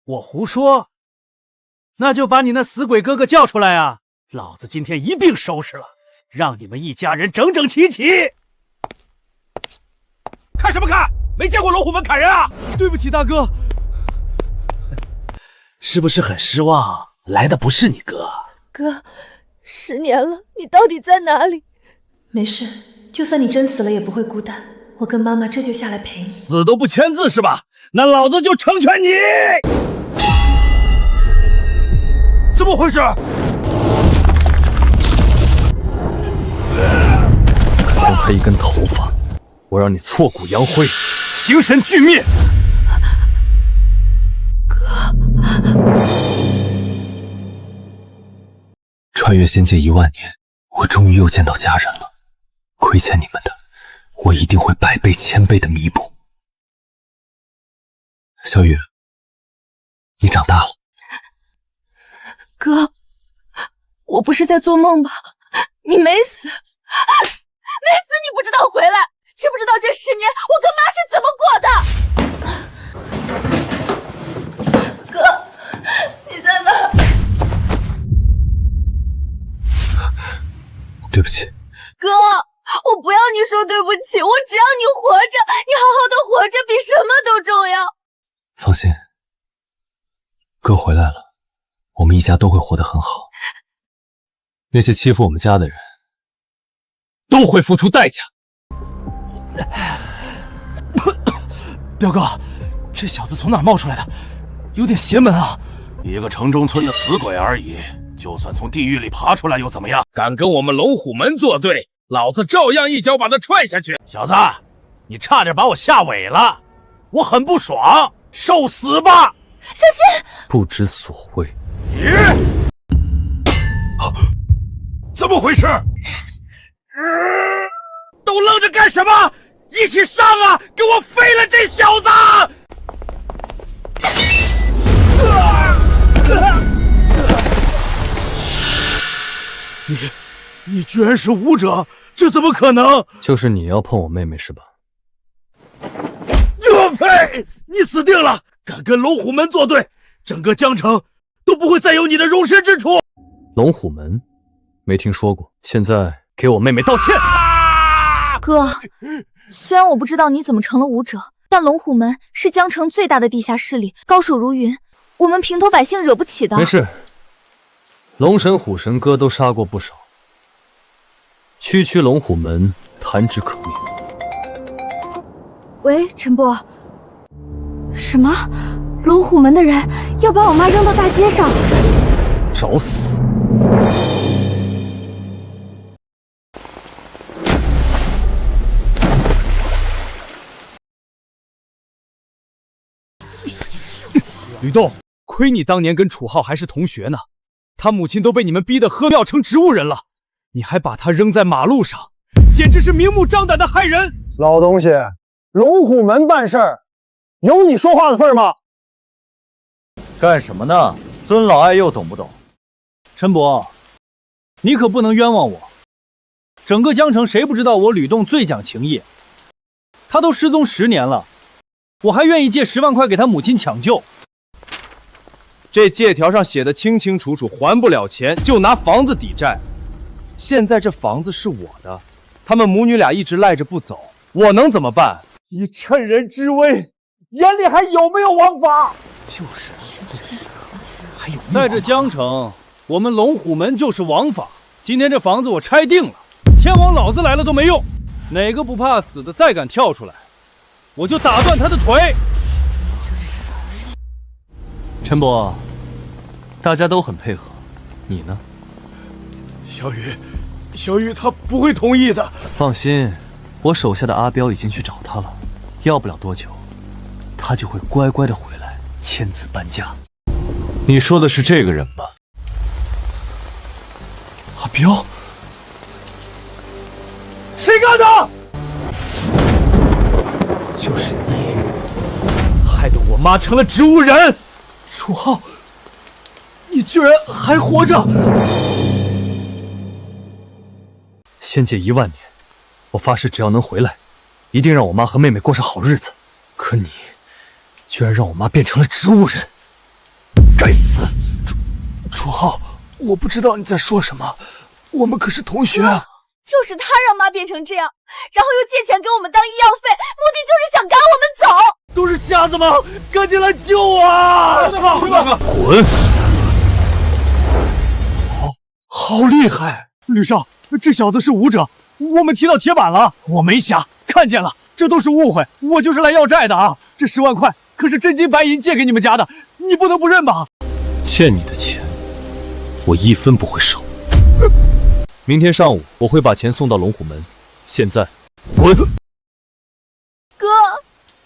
我胡说？那就把你那死鬼哥哥叫出来啊！老子今天一并收拾了，让你们一家人整整齐齐。看什么看？没见过龙虎门砍人啊！对不起，大哥。是不是很失望？来的不是你哥。哥，10年了，你到底在哪里？没事，就算你真死了也不会孤单。我跟妈妈这就下来陪你。死都不签字是吧？那老子就成全你！怎么回事？砍他一根头发，我让你挫骨扬灰，形神俱灭。穿越仙界1万年，我终于又见到家人了。亏欠你们的，我一定会百倍千倍的弥补。小雨，你长大了。哥，我不是在做梦吧？你没死，没死！你不知道回来，知不知道这10年我跟妈是怎么过的？哥，你在哪？对不起，哥，我不要你说对不起，我只要你活着，你好好的活着比什么都重要。放心，哥回来了，我们一家都会活得很好。那些欺负我们家的人，都会付出代价。彪哥，这小子从哪儿冒出来的？有点邪门啊！一个城中村的死鬼而已，就算从地狱里爬出来又怎么样？敢跟我们龙虎门作对，老子照样一脚把他踹下去！小子，你差点把我吓萎了，我很不爽，受死吧！小心！不知所谓。怎么回事？都愣着干什么？一起上啊！给我废了这小子！你居然是武者，这怎么可能？就是你要碰我妹妹是吧？我呸！你死定了！敢跟龙虎门作对，整个江城都不会再有你的容身之处。龙虎门，没听说过。现在给我妹妹道歉。哥，虽然我不知道你怎么成了武者，但龙虎门是江城最大的地下势力，高手如云，我们平头百姓惹不起的。没事，龙神虎神哥都杀过不少，区区龙虎门弹指可灭。喂，陈伯，什么？龙虎门的人要把我妈扔到大街上？找死！吕洞，亏你当年跟楚浩还是同学呢，他母亲都被你们逼得喝尿成植物人了，你还把他扔在马路上，简直是明目张胆的害人！老东西，龙虎门办事儿，有你说话的份吗？干什么呢？尊老爱幼懂不懂？陈伯，你可不能冤枉我。整个江城谁不知道我吕洞最讲情义？他都失踪10年了，我还愿意借10万块给他母亲抢救。这借条上写的清清楚楚，还不了钱就拿房子抵债。现在这房子是我的，他们母女俩一直赖着不走，我能怎么办？你趁人之危，眼里还有没有王法？就是还有在这江城，我们龙虎门就是王法。今天这房子我拆定了，天王老子来了都没用。哪个不怕死的再敢跳出来，我就打断他的腿。陈伯，大家都很配合，你呢？小雨他不会同意的。放心，我手下的阿彪已经去找他了，要不了多久，他就会乖乖的回来签字搬家。你说的是这个人吧？阿彪？谁干的？就是你，害得我妈成了植物人。楚浩，你居然还活着！仙界1万年，我发誓只要能回来，一定让我妈和妹妹过上好日子。可你，居然让我妈变成了植物人！该死！楚浩，我不知道你在说什么，我们可是同学啊！就是他让妈变成这样，然后又借钱给我们当医药费，目的就是想赶我们走。都是瞎子吗？赶紧来救我啊！滚！好厉害！吕少，这小子是武者，我们踢到铁板了。我没瞎，看见了，这都是误会，我就是来要债的啊！这10万块可是真金白银借给你们家的，你不能不认吧？欠你的钱，我1分不会少。明天上午我会把钱送到龙虎门。现在，滚！哥，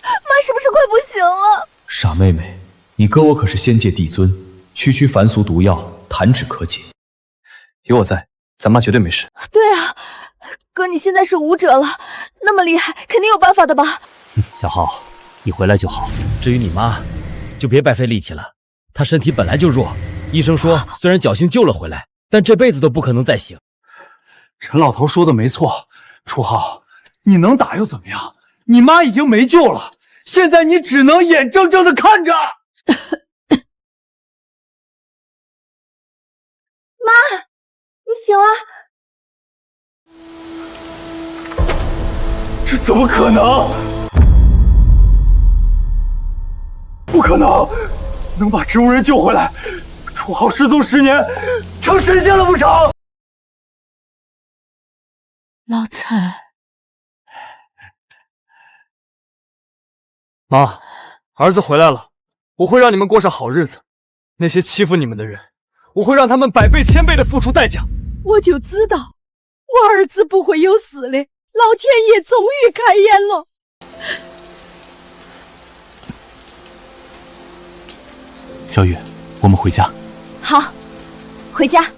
妈是不是快不行了？傻妹妹，你哥我可是仙界帝尊，区区凡俗毒药，弹指可解。有我在，咱妈绝对没事。对啊，哥你现在是武者了，那么厉害，肯定有办法的吧？小浩，你回来就好。至于你妈，就别白费力气了。她身体本来就弱，医生说虽然侥幸救了回来，但这辈子都不可能再醒。陈老头说的没错，楚浩，你能打又怎么样？你妈已经没救了，现在你只能眼睁睁的看着。妈，你醒了？这怎么可能？不可能！能把植物人救回来，楚浩失踪10年，成神仙了不成？老蔡，妈，儿子回来了，我会让你们过上好日子。那些欺负你们的人，我会让他们100倍、1000倍的付出代价。我就知道，我儿子不会有事的，老天爷终于开眼了。小雨，我们回家。好，回家。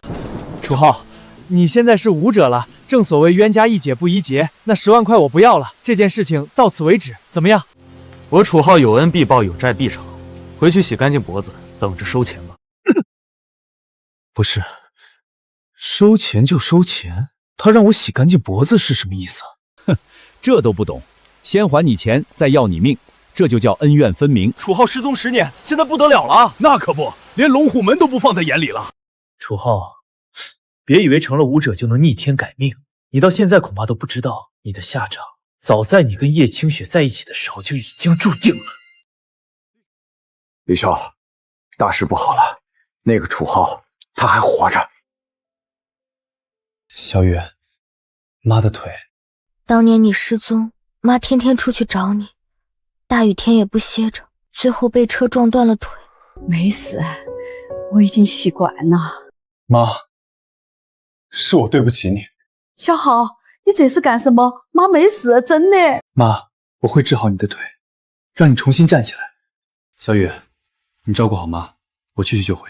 楚浩，你现在是武者了，正所谓冤家宜解不宜结。那10万块我不要了，这件事情到此为止，怎么样？我楚浩有恩必报，有债必偿。回去洗干净脖子，等着收钱吧。不是，收钱就收钱，他让我洗干净脖子是什么意思？哼，这都不懂，先还你钱，再要你命，这就叫恩怨分明。楚浩失踪10年，现在不得了了啊！那可不，连龙虎门都不放在眼里了。楚浩，别以为成了武者就能逆天改命，你到现在恐怕都不知道你的下场，早在你跟叶清雪在一起的时候就已经注定了。李少，大事不好了，那个楚浩他还活着。小雨，妈的腿。当年你失踪，妈天天出去找你，大雨天也不歇着，最后被车撞断了腿。没事，我已经习惯了。妈，是我对不起你。小浩，你这是干什么？妈没事，真的。妈，我会治好你的腿，让你重新站起来。小雨，你照顾好妈，我去就回。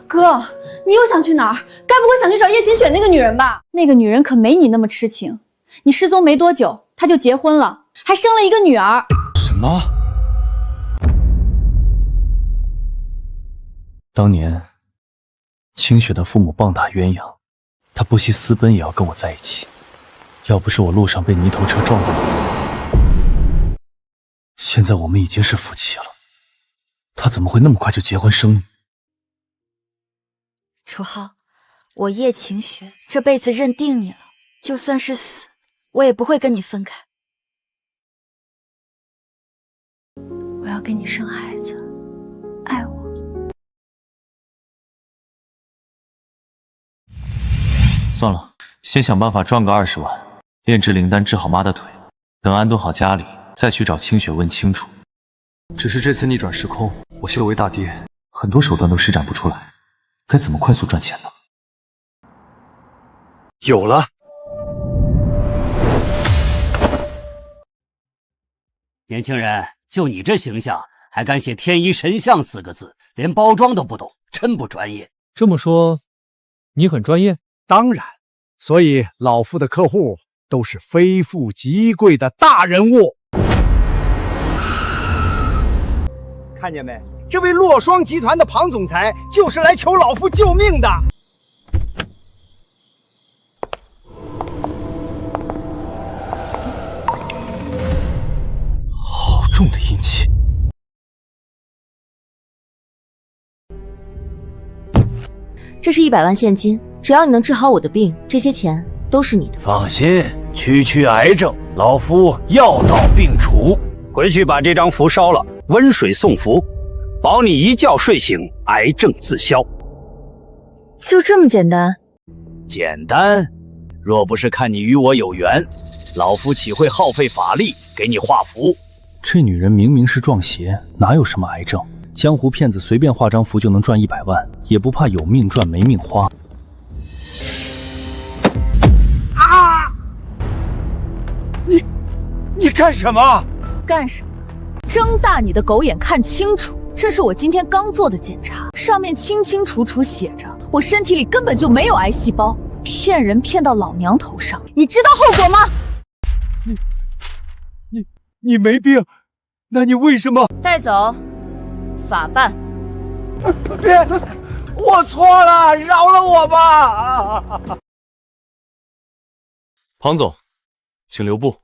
哥，你又想去哪儿？该不会想去找叶清雪那个女人吧？那个女人可没你那么痴情，你失踪没多久，她就结婚了，还生了一个女儿。什么？当年，清雪的父母棒打鸳鸯，她不惜私奔也要跟我在一起。要不是我路上被泥头车撞到了，现在我们已经是夫妻了。她怎么会那么快就结婚生女？楚浩，我叶晴雪这辈子认定你了，就算是死，我也不会跟你分开。我要给你生孩子，爱我。算了，先想办法赚个20万，炼制灵丹治好妈的腿，等安顿好家里，再去找清雪问清楚。只是这次逆转时空，我修为大跌，很多手段都施展不出来，该怎么快速赚钱呢？有了。年轻人，就你这形象，还敢写天一神像4个字，连包装都不懂，真不专业。这么说，你很专业？当然，所以老夫的客户都是非富即贵的大人物。看见没？这位洛双集团的庞总裁就是来求老夫救命的。好重的阴气。这是100万现金，只要你能治好我的病，这些钱都是你的。放心，区癌症，老夫药到病除。回去把这张符烧了，温水送服，保你一觉睡醒，癌症自消。就这么简单？简单。若不是看你与我有缘，老夫岂会耗费法力给你画符？这女人明明是撞邪，哪有什么癌症？江湖骗子随便画张符就能赚100万，也不怕有命赚没命花。啊！你干什么？干什么？睁大你的狗眼看清楚，这是我今天刚做的检查，上面清清楚楚写着，我身体里根本就没有癌细胞，骗人骗到老娘头上，你知道后果吗？你没病，那你为什么？带走，法办。别，我错了，饶了我吧！庞总，请留步。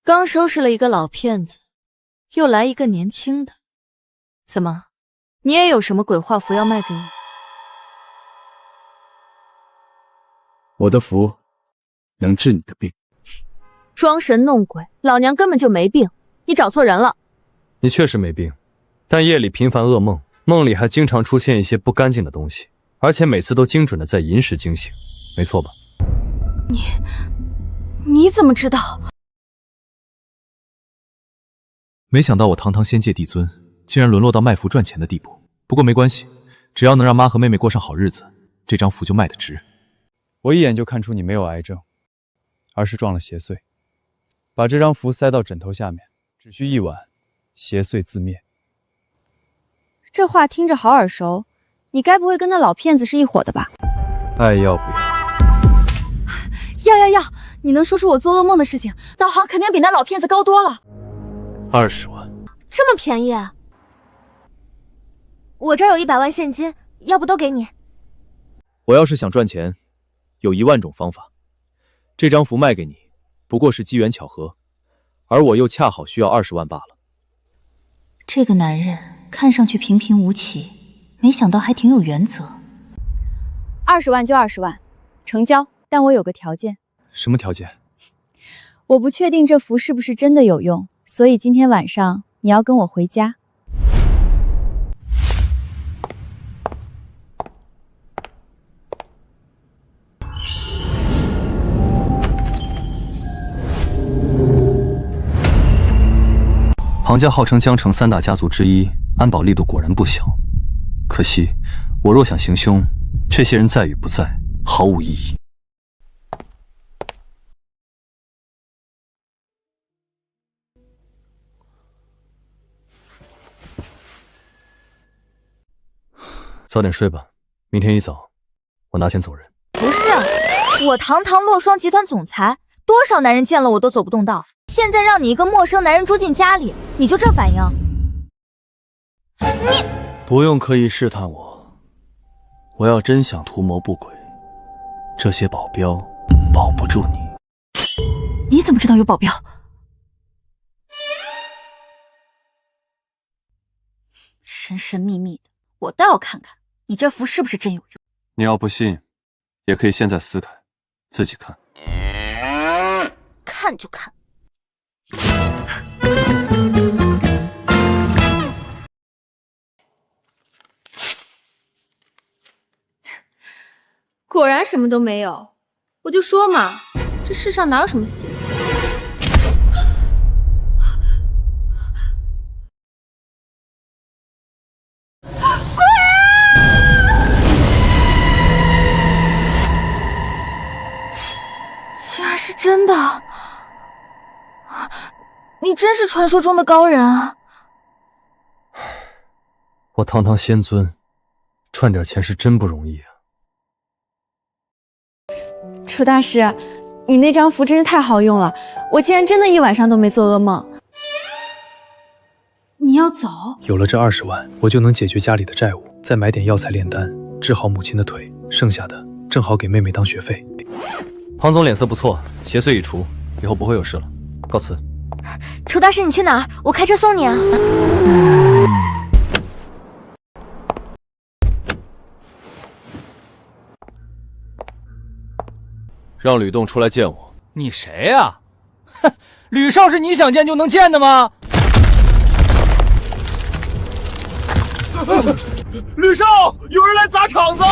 刚收拾了一个老骗子，又来一个年轻的，怎么，你也有什么鬼画符要卖给我？我的符能治你的病。装神弄鬼，老娘根本就没病，你找错人了。你确实没病，但夜里频繁噩梦，梦里还经常出现一些不干净的东西，而且每次都精准的在寅时惊醒，没错吧？你怎么知道？没想到我堂堂仙界帝尊，竟然沦落到卖符赚钱的地步。不过没关系，只要能让妈和妹妹过上好日子，这张符就卖得值。我一眼就看出你没有癌症，而是撞了邪祟。把这张符塞到枕头下面，只需1晚，邪祟自灭。这话听着好耳熟，你该不会跟那老骗子是一伙的吧？爱要不要？要！你能说出我做噩梦的事情，道行肯定比那老骗子高多了。20万，这么便宜？我这儿有100万现金，要不都给你？我要是想赚钱，有1万种方法。这张符卖给你，不过是机缘巧合，而我又恰好需要20万罢了。这个男人看上去平平无奇，没想到还挺有原则。20万就20万，成交。但我有个条件。什么条件？我不确定这符是不是真的有用，所以今天晚上你要跟我回家。庞家号称江城3大家族之一，安保力度果然不小。可惜，我若想行凶，这些人在与不在，毫无意义。早点睡吧，明天一早，我拿钱走人。不是，我堂堂洛霜集团总裁，多少男人见了我都走不动道，现在让你一个陌生男人住进家里，你就这反应？你不用刻意试探我，我要真想图谋不轨，这些保镖保不住你。你怎么知道有保镖？神神秘秘的，我倒要看看你这符是不是真有用。你要不信，也可以现在撕开，自己看。看就看。果然什么都没有，我就说嘛，这世上哪有什么邪祟？竟然是真的！你真是传说中的高人啊！我堂堂仙尊，赚点钱是真不容易啊。楚大师，你那张符真是太好用了，我竟然真的一晚上都没做噩梦。你要走？有了这20万，我就能解决家里的债务，再买点药材炼丹，治好母亲的腿，剩下的正好给妹妹当学费。庞总脸色不错，邪祟已除，以后不会有事了。告辞。楚大师，你去哪儿？我开车送你啊。让吕洞出来见我。你谁呀？哼，吕少是你想见就能见的吗？吕少，有人来砸场子！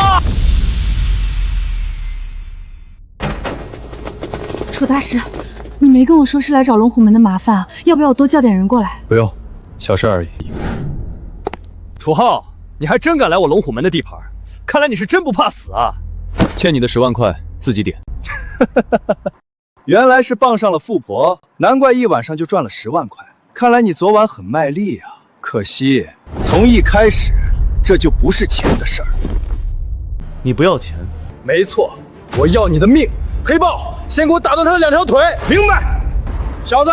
楚大师，你没跟我说是来找龙虎门的麻烦，要不要我多叫点人过来？不用，小事而已。楚浩，你还真敢来我龙虎门的地盘，看来你是真不怕死啊！欠你的10万块，自己点。原来是傍上了富婆，难怪一晚上就赚了10万块。看来你昨晚很卖力啊，可惜从一开始这就不是钱的事儿。你不要钱？没错，我要你的命！黑豹，先给我打断他的2条腿！明白。小子，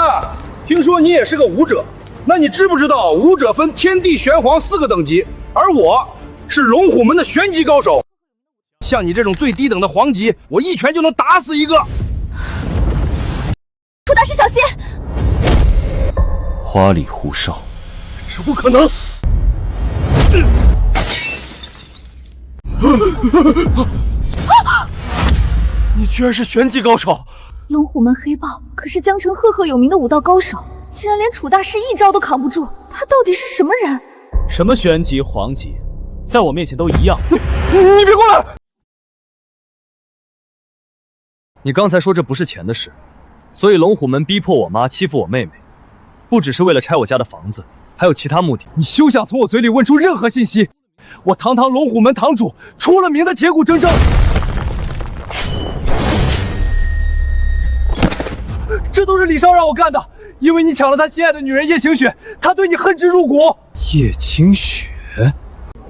听说你也是个武者，那你知不知道武者分天地玄黄4个等级，而我是龙虎门的玄级高手。像你这种最低等的黄级，我一拳就能打死一个。楚大师小心！花里胡哨，这不可能！你居然是玄级高手！龙虎门黑豹可是江城赫赫有名的武道高手，竟然连楚大师一招都扛不住，他到底是什么人？什么玄级、黄级，在我面前都一样。你别过来！你刚才说这不是钱的事，所以龙虎门逼迫我妈欺负我妹妹，不只是为了拆我家的房子，还有其他目的。你休想从我嘴里问出任何信息！我堂堂龙虎门堂主，出了名的铁骨铮铮。这都是李少让我干的，因为你抢了他心爱的女人叶清雪，他对你恨之入骨。叶清雪，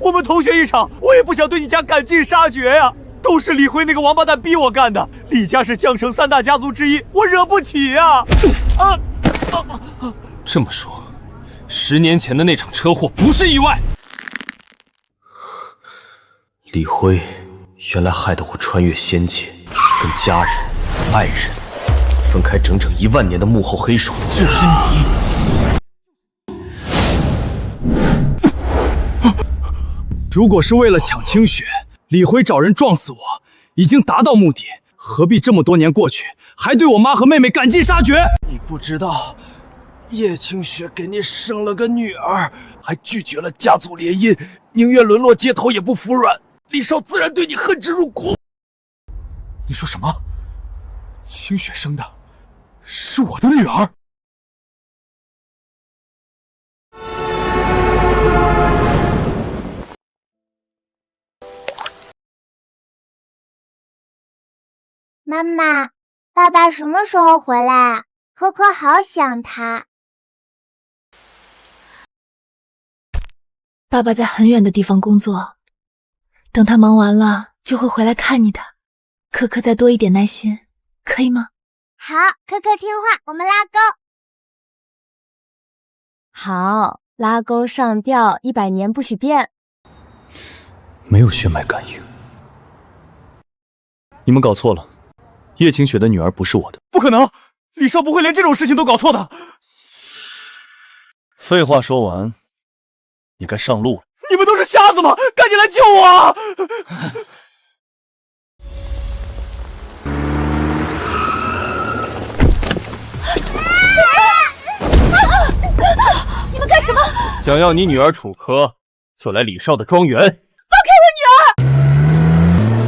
我们同学一场，我也不想对你家赶尽杀绝呀！都是李辉那个王八蛋逼我干的。李家是江城3大家族之一，我惹不起呀！这么说，10年前的那场车祸不是意外？李辉原来害得我穿越仙界，跟家人、爱人分开整整1万年的幕后黑手就是你。如果是为了抢清雪，李辉找人撞死我，已经达到目的，何必这么多年过去，还对我妈和妹妹赶尽杀绝？你不知道，叶清雪给你生了个女儿，还拒绝了家族联姻，宁愿沦落街头也不服软。李少自然对你恨之入骨。你说什么？清雪生的是我的女儿？妈妈，爸爸什么时候回来？可可好想他。爸爸在很远的地方工作，等他忙完了就会回来看你的。可可再多一点耐心，可以吗？好，可可听话，我们拉钩。好，拉钩上吊，100年不许变。没有血脉感应，你们搞错了。叶清雪的女儿不是我的。不可能，李少不会连这种事情都搞错的。废话说完，你该上路了。你们都是瞎子吗？赶紧来救我啊！你们干什么？想要你女儿楚柯，就来李少的庄园。放开我女儿！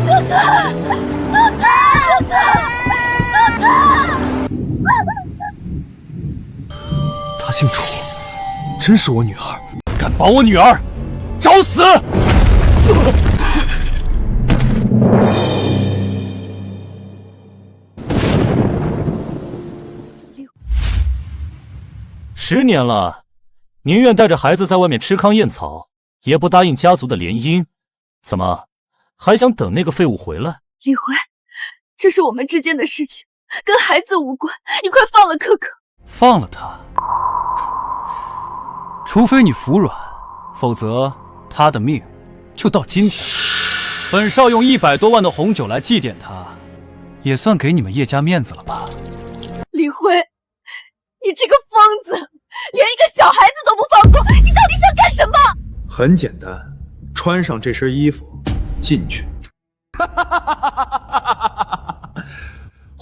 哥哥，哥哥，哥哥！她姓楚，真是我女儿，敢把我女儿找死！10年了，宁愿带着孩子在外面吃糠咽草，也不答应家族的联姻。怎么，还想等那个废物回来？李辉，这是我们之间的事情，跟孩子无关，你快放了可可。放了他，除非你服软，否则他的命就到今天。本少用100多万的红酒来祭奠他，也算给你们叶家面子了吧？李辉，你这个疯子，连一个小孩子都不放过，你到底想干什么？很简单，穿上这身衣服，进去。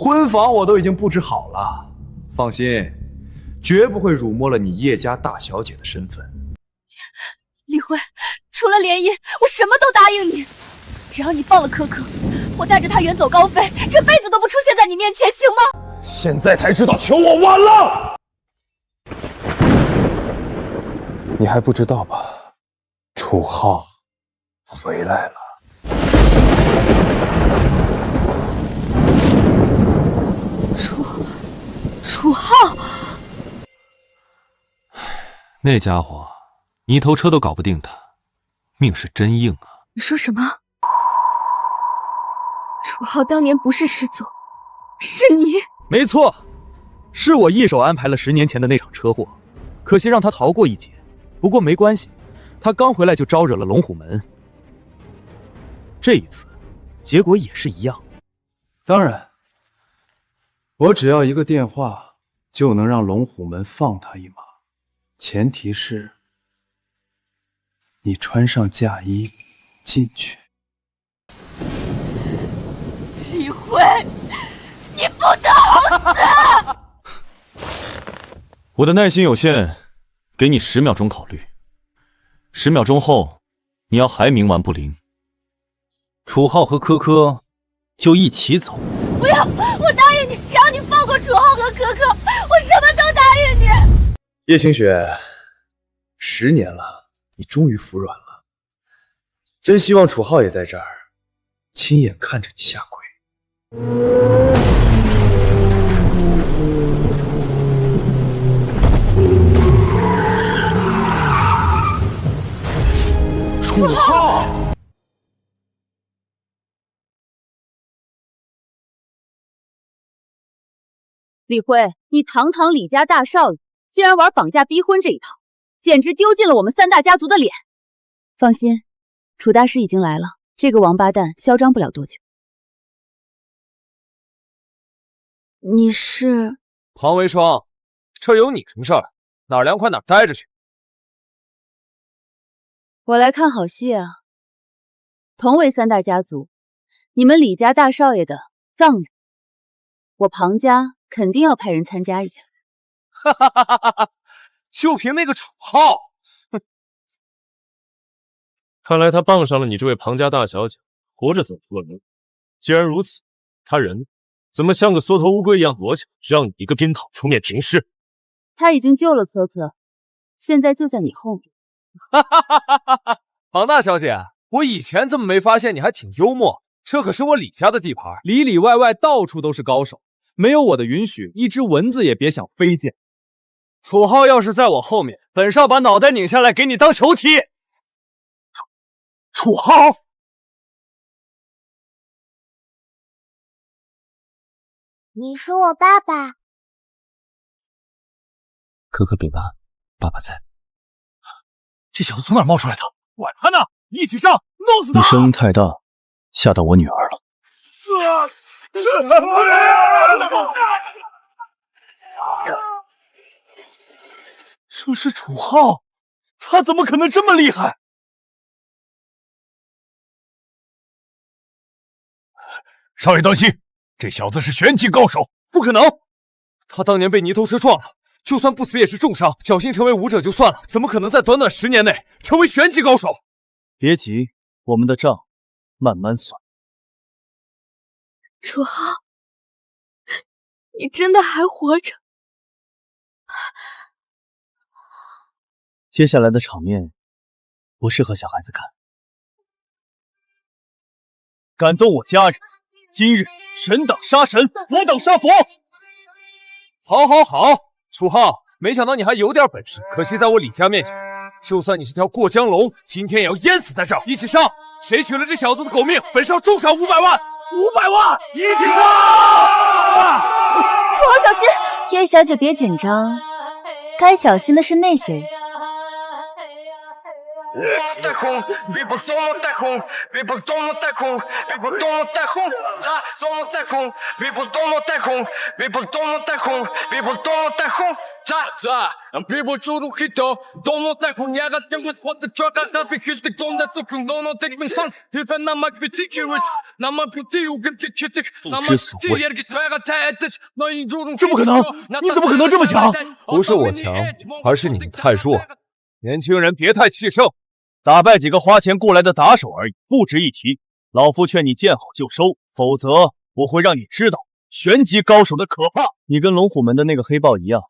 婚房我都已经布置好了，放心，绝不会辱没了你叶家大小姐的身份。李辉，除了联姻，我什么都答应你。只要你放了可可，我带着她远走高飞，这辈子都不出现在你面前，行吗？现在才知道求我晚了。你还不知道吧？楚浩回来了。楚浩，那家伙泥头车都搞不定他，命是真硬啊！你说什么？楚浩当年不是失踪，是你？没错，是我一手安排了10年前的那场车祸，可惜让他逃过一劫。不过没关系，他刚回来就招惹了龙虎门，这一次结果也是一样。当然，我只要一个电话就能让龙虎门放他一马，前提是你穿上嫁衣进去。李辉，你不得好死！我的耐心有限，给你10秒钟考虑。10秒钟后，你要还冥顽不灵。楚浩和科科就一起走。不要！我答应你，只要你放过楚浩和可可，我什么都答应你。叶清雪，10年了，你终于服软了。真希望楚浩也在这儿，亲眼看着你下跪。楚浩，李辉，你堂堂李家大少爷，竟然玩绑架逼婚这一套，简直丢尽了我们3大家族的脸。放心，楚大师已经来了，这个王八蛋嚣张不了多久。你是？庞为双，这有你什么事儿？哪儿凉快哪儿待着去。我来看好戏啊！同为3大家族，你们李家大少爷的葬礼，我庞家肯定要派人参加一下。哈哈哈哈哈！就凭那个楚浩，哼！看来他傍上了你这位庞家大小姐，活着走出了门。既然如此，他人怎么像个缩头乌龟一样躲起来，让你一个鞭炮出面平事？他已经救了可可，现在就在你后面。哈哈哈哈哈！庞大小姐，我以前怎么没发现你还挺幽默？这可是我李家的地盘，里里外外到处都是高手，没有我的允许，一只蚊子也别想飞进。楚浩要是在我后面，本少把脑袋拧下来给你当球踢。楚浩，你是我爸爸。可可别怕，爸爸在。这小子从哪儿冒出来的？管他呢，一起上，弄死他！你声音太大，吓到我女儿了。这是楚浩，他怎么可能这么厉害？少爷当心，这小子是玄级高手。不可能，他当年被泥头车撞了，就算不死也是重伤，侥幸成为武者就算了，怎么可能在短短10年内成为玄级高手？别急，我们的账慢慢算。楚浩，你真的还活着？接下来的场面不适合小孩子看。敢动我家人，今日神挡杀神，佛挡杀佛。好，好，好，楚浩，没想到你还有点本事，可惜在我李家面前，就算你是条过江龙，今天也要淹死在这儿。一起上！谁取了这小子的狗命，本少重赏500万！500万！一起上！楚浩小心！叶小姐别紧张，该小心的是那些人。之所谓，这不可能！你怎么可能这么强？不是我强，而是你们太弱了。年轻人别太气盛，打败几个花钱雇来的打手而已，不值一提。老夫劝你见好就收，否则我会让你知道玄级高手的可怕。你跟龙虎门的那个黑豹一样，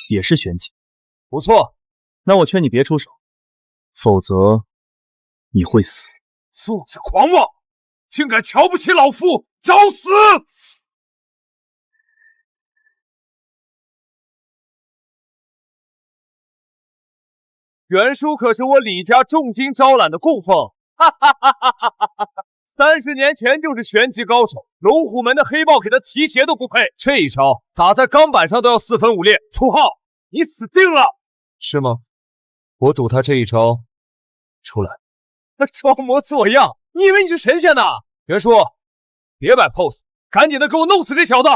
也是玄级。不错，那我劝你别出手，否则你会死。兔子狂妄，竟敢瞧不起老夫，找死！袁叔可是我李家重金招揽的供奉，哈哈哈哈哈哈！30年前就是玄级高手，龙虎门的黑豹给他提鞋都不配。这一招打在钢板上都要4分5裂。楚浩，你死定了！是吗？我赌他这一招出来，他装模作样，你以为你是神仙呢？袁叔，别摆 pose， 赶紧的给我弄死这小子！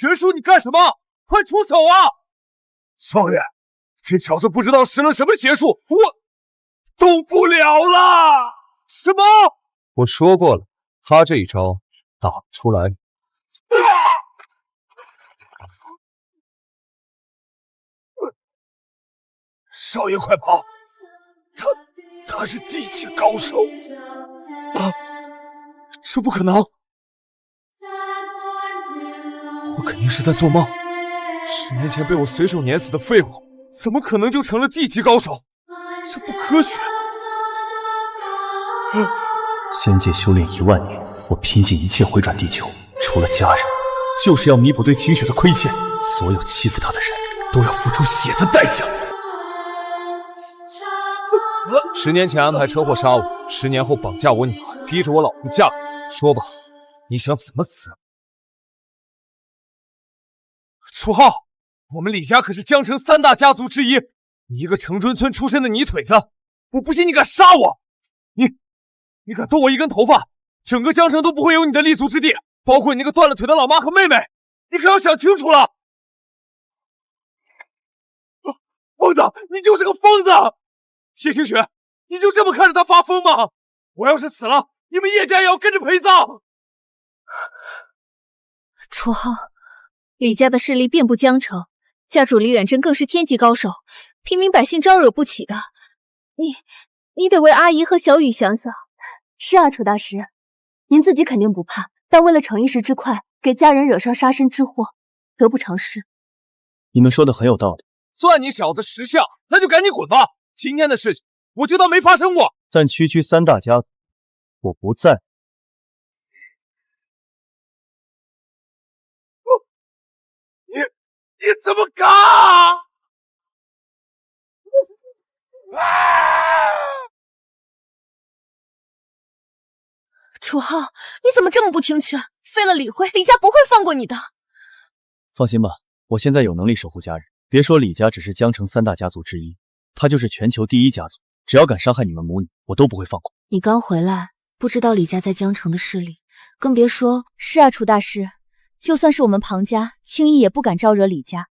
袁叔，你干什么？快出手啊！少爷，这小子不知道施了什么邪术，我动不了了。什么？我说过了，他这一招打不出来。少爷快跑！他是地级高手啊！这不可能！我肯定是在做梦。10年前被我随手碾死的废物，怎么可能就成了地级高手？这不科学！仙界修炼1万年，我拼尽一切回转地球，除了家人，就是要弥补对清雪的亏欠。所有欺负他的人都要付出血的代价。10年前安排车祸杀我，10年后绑架我女儿，逼着我老婆嫁给你。说吧，你想怎么死？楚浩，我们李家可是江城3大家族之一，你一个城春村出身的泥腿子，我不信你敢杀我！你敢动我一根头发，整个江城都不会有你的立足之地，包括你那个断了腿的老妈和妹妹，你可要想清楚了！疯子，你就是个疯子！谢清雪，你就这么看着他发疯吗？我要是死了，你们叶家也要跟着陪葬！楚浩，李家的势力遍布江城，家主李远征更是天级高手，平民百姓招惹不起的。你得为阿姨和小雨想想。是啊，楚大师，您自己肯定不怕，但为了逞一时之快，给家人惹上杀身之祸，得不偿失。你们说的很有道理，算你小子识相，那就赶紧滚吧！今天的事情我就当没发生过。但区3大家族，我不在。你怎么敢？楚浩，你怎么这么不听劝？废了李辉，李家不会放过你的。放心吧，我现在有能力守护家人。别说李家只是江城3大家族之一，他就是全球第1家族，只要敢伤害你们母女，我都不会放过。你刚回来，不知道李家在江城的势力，更别说……是啊，楚大师，就算是我们庞家，轻易也不敢招惹李家，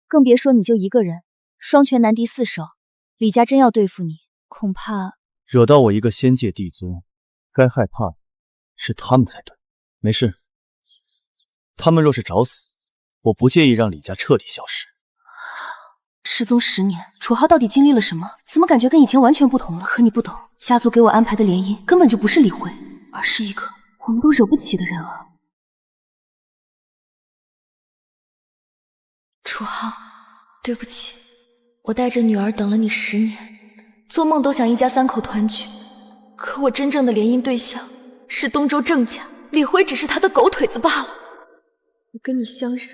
更别说你就一个人，双拳难敌4手，李家真要对付你，恐怕……惹到我一个仙界帝尊，该害怕的是他们才对。没事，他们若是找死，我不介意让李家彻底消失。失踪10年，楚浩到底经历了什么？怎么感觉跟以前完全不同了？可你不懂，家族给我安排的联姻根本就不是李辉，而是一个我们都惹不起的人啊！楚浩，对不起，我带着女儿等了你10年，做梦都想一家3口团聚，可我真正的联姻对象是东周郑家，李辉只是他的狗腿子罢了。我跟你相认，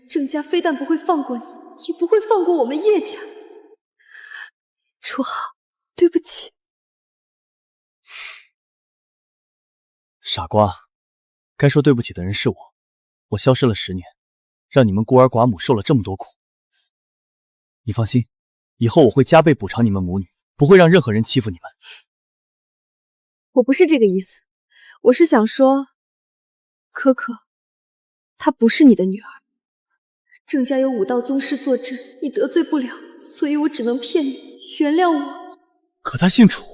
郑家非但不会放过你，也不会放过我们叶家。楚浩，对不起。傻瓜，该说对不起的人是我。我消失了10年，让你们孤儿寡母受了这么多苦。你放心，以后我会加倍补偿你们母女，不会让任何人欺负你们。我不是这个意思，我是想说，可可，她不是你的女儿。郑家有武道宗师坐镇，你得罪不了，所以我只能骗你，原谅我。可她姓楚，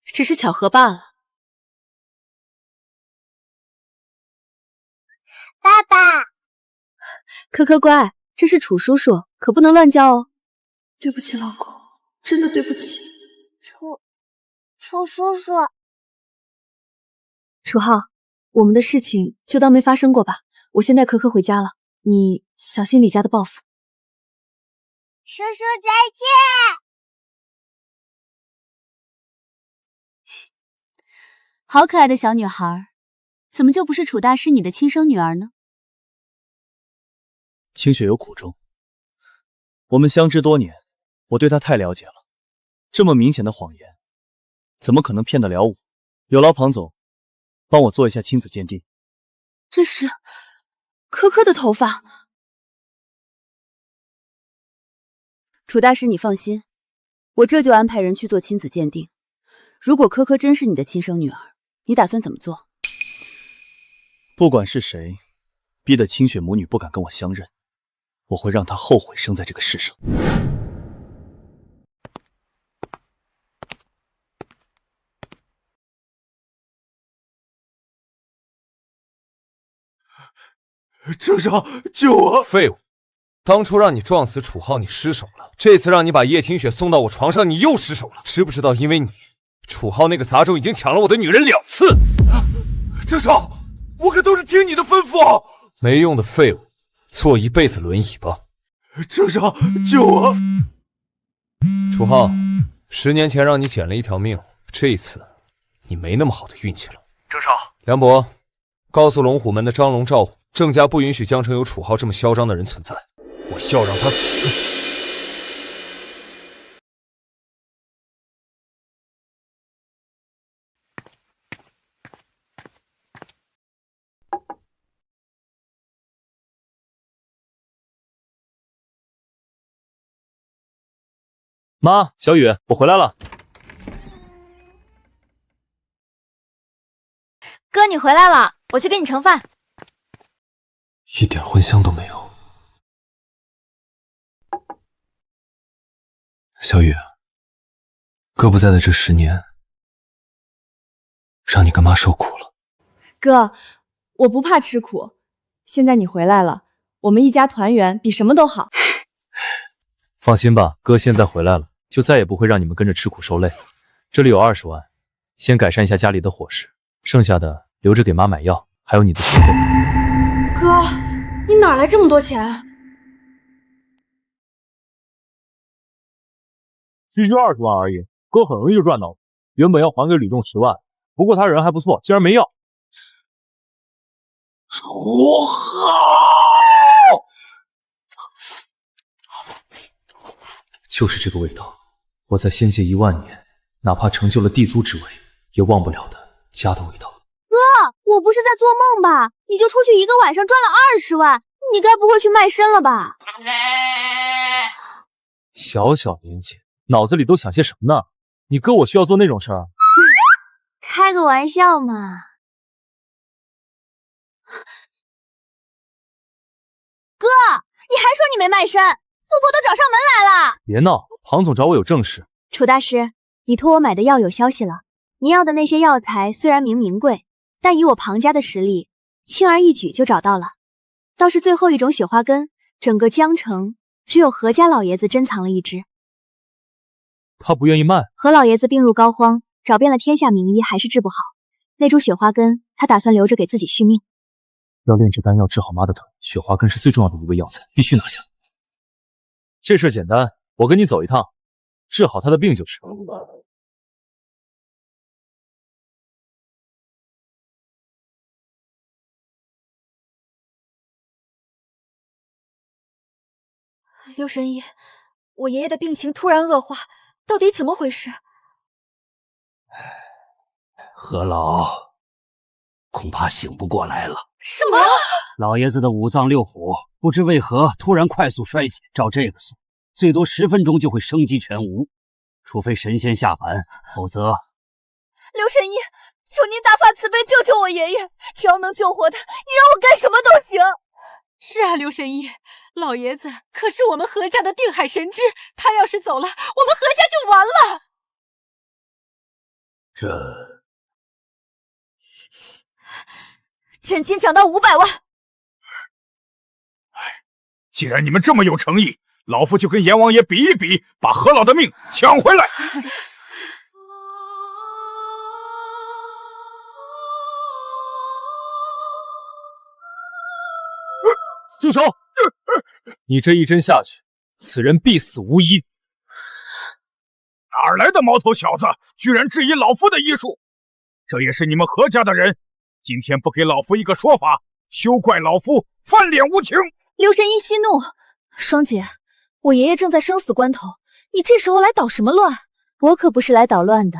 只是巧合罢了。爸爸，可可乖，这是楚叔叔，可不能乱叫哦。对不起，老公，真的对不起。楚叔叔，楚浩，我们的事情就当没发生过吧。我先带可可回家了，你小心李家的报复。叔叔再见。好可爱的小女孩，怎么就不是楚大师你的亲生女儿呢？清雪有苦衷，我们相知多年，我对她太了解了，这么明显的谎言，怎么可能骗得了我？有劳庞总帮我做一下亲子鉴定。这是可可的头发。楚大师，你放心，我这就安排人去做亲子鉴定。如果可可真是你的亲生女儿，你打算怎么做？不管是谁逼得清雪母女不敢跟我相认，我会让她后悔生在这个世上。郑少，救我！废物！当初让你撞死楚浩，你失手了；这次让你把叶清雪送到我床上，你又失手了。知不知道，因为你，楚浩那个杂种已经抢了我的女人2次。郑少，我可都是听你的吩咐。没用的废物，坐一辈子轮椅吧。郑少，救我！楚浩，10年前让你捡了一条命，这一次你没那么好的运气了。郑少，梁博，告诉龙虎门的张龙、赵虎，郑家不允许江城有楚浩这么嚣张的人存在，我要让他死。妈，小雨，我回来了。哥，你回来了，我去给你盛饭。一点荤香都没有。小雨，哥不在的这10年，让你跟妈受苦了。哥，我不怕吃苦，现在你回来了，我们一家团圆比什么都好。放心吧，哥现在回来了，就再也不会让你们跟着吃苦受累。这里有20万，先改善一下家里的伙食，剩下的留着给妈买药，还有你的学费。哥，你哪来这么多钱？区区20万而已，哥很容易就赚到了。原本要还给吕栋10万，不过他人还不错，竟然没要。楚浩，就是这个味道，我在仙界1万年，哪怕成就了地族之位，也忘不了的家的味道。哥，我不是在做梦吧？你就出去1个晚上赚了20万，你该不会去卖身了吧？小小年纪，脑子里都想些什么呢？你哥我需要做那种事儿？开个玩笑嘛。哥，你还说你没卖身，富婆都找上门来了。别闹，庞总找我有正事。楚大师，你托我买的药有消息了。您要的那些药材虽然名贵，但以我庞家的实力，轻而易举就找到了。倒是最后一种雪花根，整个江城只有何家老爷子珍藏了1支。他不愿意卖。何老爷子病入膏肓，找遍了天下名医，还是治不好。那株雪花根，他打算留着给自己续命。要炼制丹药治好妈的腿，雪花根是最重要的1味药材，必须拿下。这事简单，我跟你走一趟，治好他的病就是。刘神医，我爷爷的病情突然恶化，到底怎么回事？何老恐怕醒不过来了。什么？老爷子的5脏6腑不知为何突然快速衰竭，照这个说，最多10分钟就会生机全无，除非神仙下凡，否则……刘神医，求您大发慈悲，救救我爷爷！只要能救活他，你让我干什么都行。是啊，刘神医，老爷子可是我们何家的定海神针，他要是走了，我们何家就完了。诊金涨到500万。既然你们这么有诚意，老夫就跟阎王爷比一比，把何老的命抢回来。住手！你这一针下去，此人必死无疑。哪来的毛头小子，居然质疑老夫的医术？这也是你们何家的人，今天不给老夫一个说法，休怪老夫翻脸无情。刘神医息怒，双姐，我爷爷正在生死关头，你这时候来捣什么乱？我可不是来捣乱的。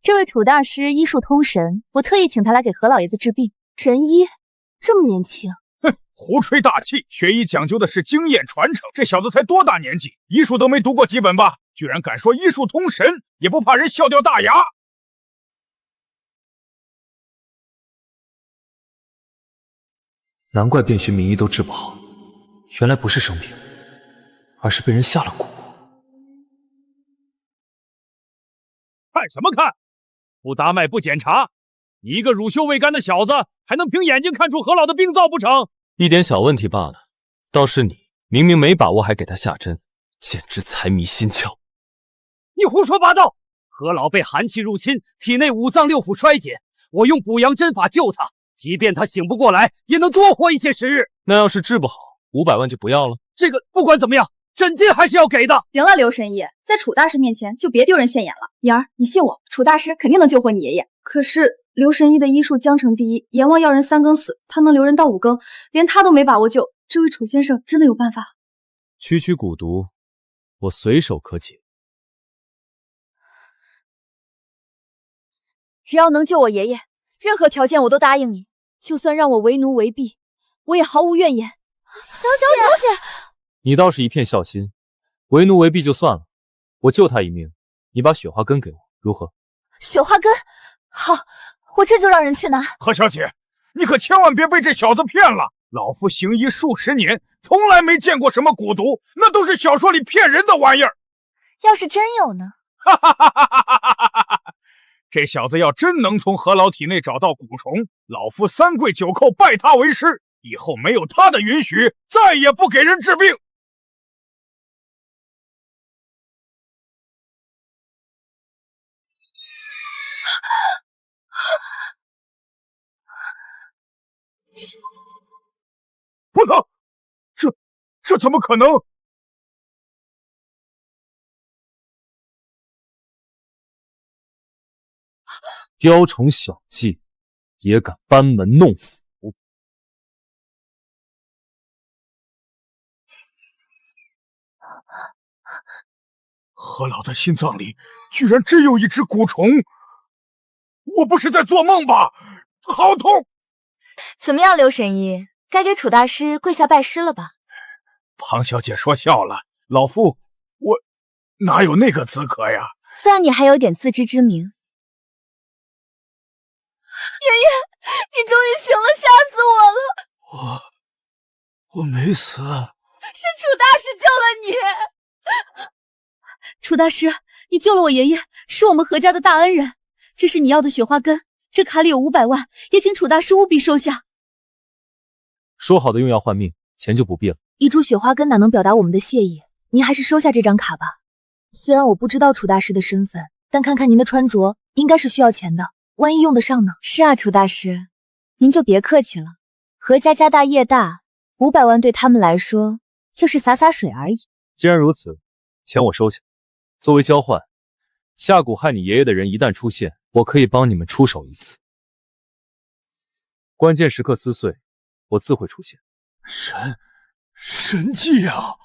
这位楚大师医术通神，我特意请他来给何老爷子治病。神医这么年轻。胡吹大气！学医讲究的是经验传承，这小子才多大年纪，医术都没读过几本吧？居然敢说医术通神，也不怕人笑掉大牙！难怪遍寻名医都治不好，原来不是生病，而是被人下了蛊。看什么看？不搭脉不检查，你一个乳臭未干的小子，还能凭眼睛看出何老的病灶不成？一点小问题罢了，倒是你明明没把握还给他下针，简直财迷心窍。你胡说八道！何老被寒气入侵，体内5脏6腑衰竭，我用补阳针法救他，即便他醒不过来，也能多活一些时日。那要是治不好，500万就不要了。这个不管怎么样，诊金还是要给的。行了，刘神医，在楚大师面前就别丢人现眼了。妍儿，你信我，楚大师肯定能救活你爷爷。可是刘神医的医术江城第一，阎王要人3更死，他能留人到5更，连他都没把握救。这位楚先生真的有办法？区区蛊毒，我随手可解。只要能救我爷爷，任何条件我都答应你，就算让我为奴为婢，我也毫无怨言。小姐，你倒是一片孝心，为奴为婢就算了，我救他一命，你把雪花根给我，如何？雪花根，好，我这就让人去拿。何小姐，你可千万别被这小子骗了。老夫行医数10年，从来没见过什么蛊毒，那都是小说里骗人的玩意儿。要是真有呢？哈哈哈哈哈！这小子要真能从何老体内找到蛊虫，老夫3跪9叩拜他为师，以后没有他的允许，再也不给人治病。不能，这怎么可能？雕虫小技，也敢班门弄斧！何老的心脏里居然真有一只蛊虫，我不是在做梦吧？好痛！怎么样，刘神医，该给楚大师跪下拜师了吧？庞小姐说笑了，老夫我哪有那个资格呀？虽然你还有点自知之明。爷爷，你终于醒了，吓死我了！我没死，是楚大师救了你。楚大师，你救了我爷爷，是我们何家的大恩人。这是你要的雪花根，这卡里有500万，也请楚大师务必收下。说好的用药换命，钱就不必了。一株雪花根哪能表达我们的谢意？您还是收下这张卡吧。虽然我不知道楚大师的身份，但看看您的穿着，应该是需要钱的。万一用得上呢？是啊，楚大师，您就别客气了。何家家大业大，500万对他们来说就是洒洒水而已。既然如此，钱我收下。作为交换，下蛊害你爷爷的人一旦出现，我可以帮你们出手一次。关键时刻撕碎，我自会出现。神迹啊！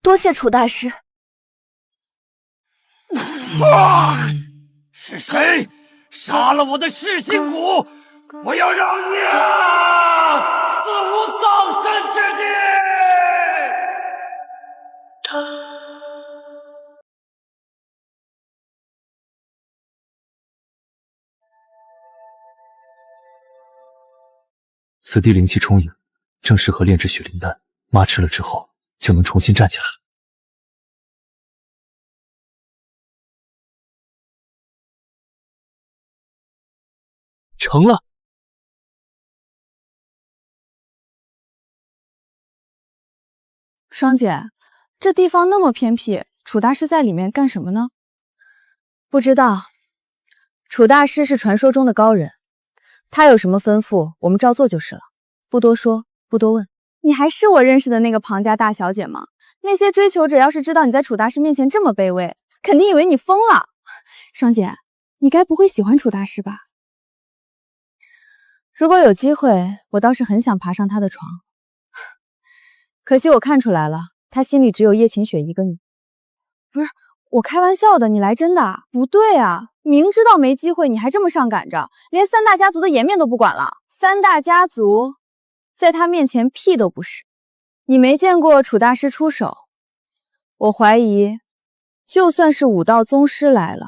多谢楚大师。是谁杀了我的噬心蛊？我要让你死无葬身之地！此地灵气充盈，正适合炼制血灵丹。妈吃了之后，就能重新站起来了。成了！双姐，这地方那么偏僻，楚大师在里面干什么呢？不知道。楚大师是传说中的高人，他有什么吩咐，我们照做就是了，不多说，不多问。你还是我认识的那个庞家大小姐吗？那些追求者要是知道你在楚大师面前这么卑微，肯定以为你疯了。双姐，你该不会喜欢楚大师吧？如果有机会，我倒是很想爬上他的床。可惜我看出来了，他心里只有叶晴雪一个你。不是，我开玩笑的，你来真的？不对啊，明知道没机会，你还这么上赶着，连三大家族的颜面都不管了。三大家族在他面前屁都不是。你没见过楚大师出手，我怀疑，就算是武道宗师来了，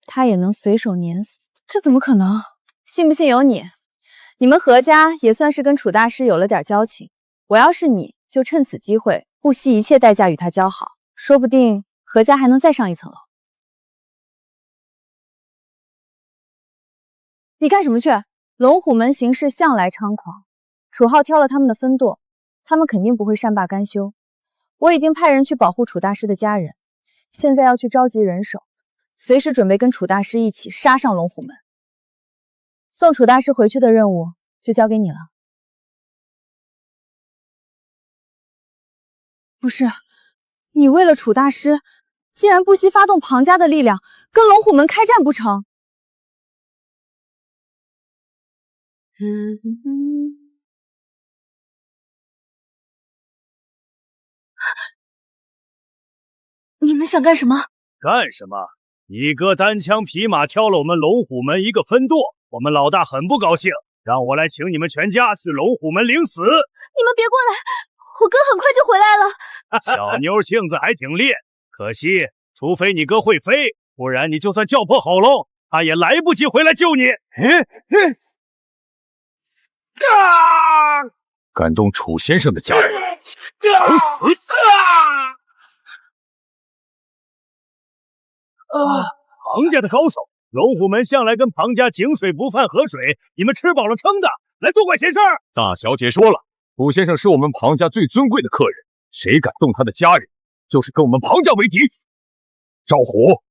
他也能随手碾死。这怎么可能？信不信由你。你们何家也算是跟楚大师有了点交情，我要是你，就趁此机会，不惜一切代价与他交好，说不定何家还能再上一层楼。你干什么去？龙虎门行事向来猖狂，楚浩挑了他们的分舵，他们肯定不会善罢甘休。我已经派人去保护楚大师的家人，现在要去召集人手，随时准备跟楚大师一起杀上龙虎门。送楚大师回去的任务就交给你了。不是，你为了楚大师，竟然不惜发动庞家的力量，跟龙虎门开战不成？你们想干什么？干什么？你哥单枪匹马挑了我们龙虎门一个分舵，我们老大很不高兴，让我来请你们全家去龙虎门领死。你们别过来，我哥很快就回来了。小妞性子还挺烈，可惜，除非你哥会飞，不然你就算叫破喉咙，他也来不及回来救你。敢动楚先生的家人，找死！庞家的高手，龙虎门向来跟庞家井水不犯河水，你们吃饱了撑的，来多管闲事儿。大小姐说了，楚先生是我们庞家最尊贵的客人，谁敢动他的家人，就是跟我们庞家为敌。赵虎，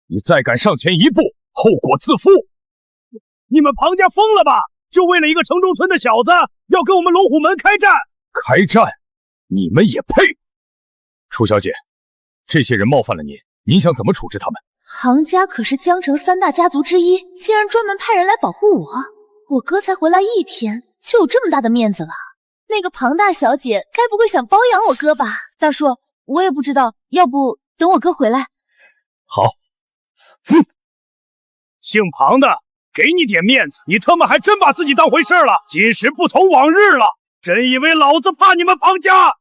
你再敢上前一步，后果自负！你们庞家疯了吧？就为了一个城中村的小子，要跟我们龙虎门开战？开战？你们也配？楚小姐，这些人冒犯了您，您想怎么处置他们？庞家可是江城三大家族之一，竟然专门派人来保护我。我哥才回来1天，就有这么大的面子了。那个庞大小姐该不会想包养我哥吧？大叔，我也不知道，要不等我哥回来。好。姓庞的，给你点面子，你他妈还真把自己当回事了。今时不同往日了，真以为老子怕你们庞家？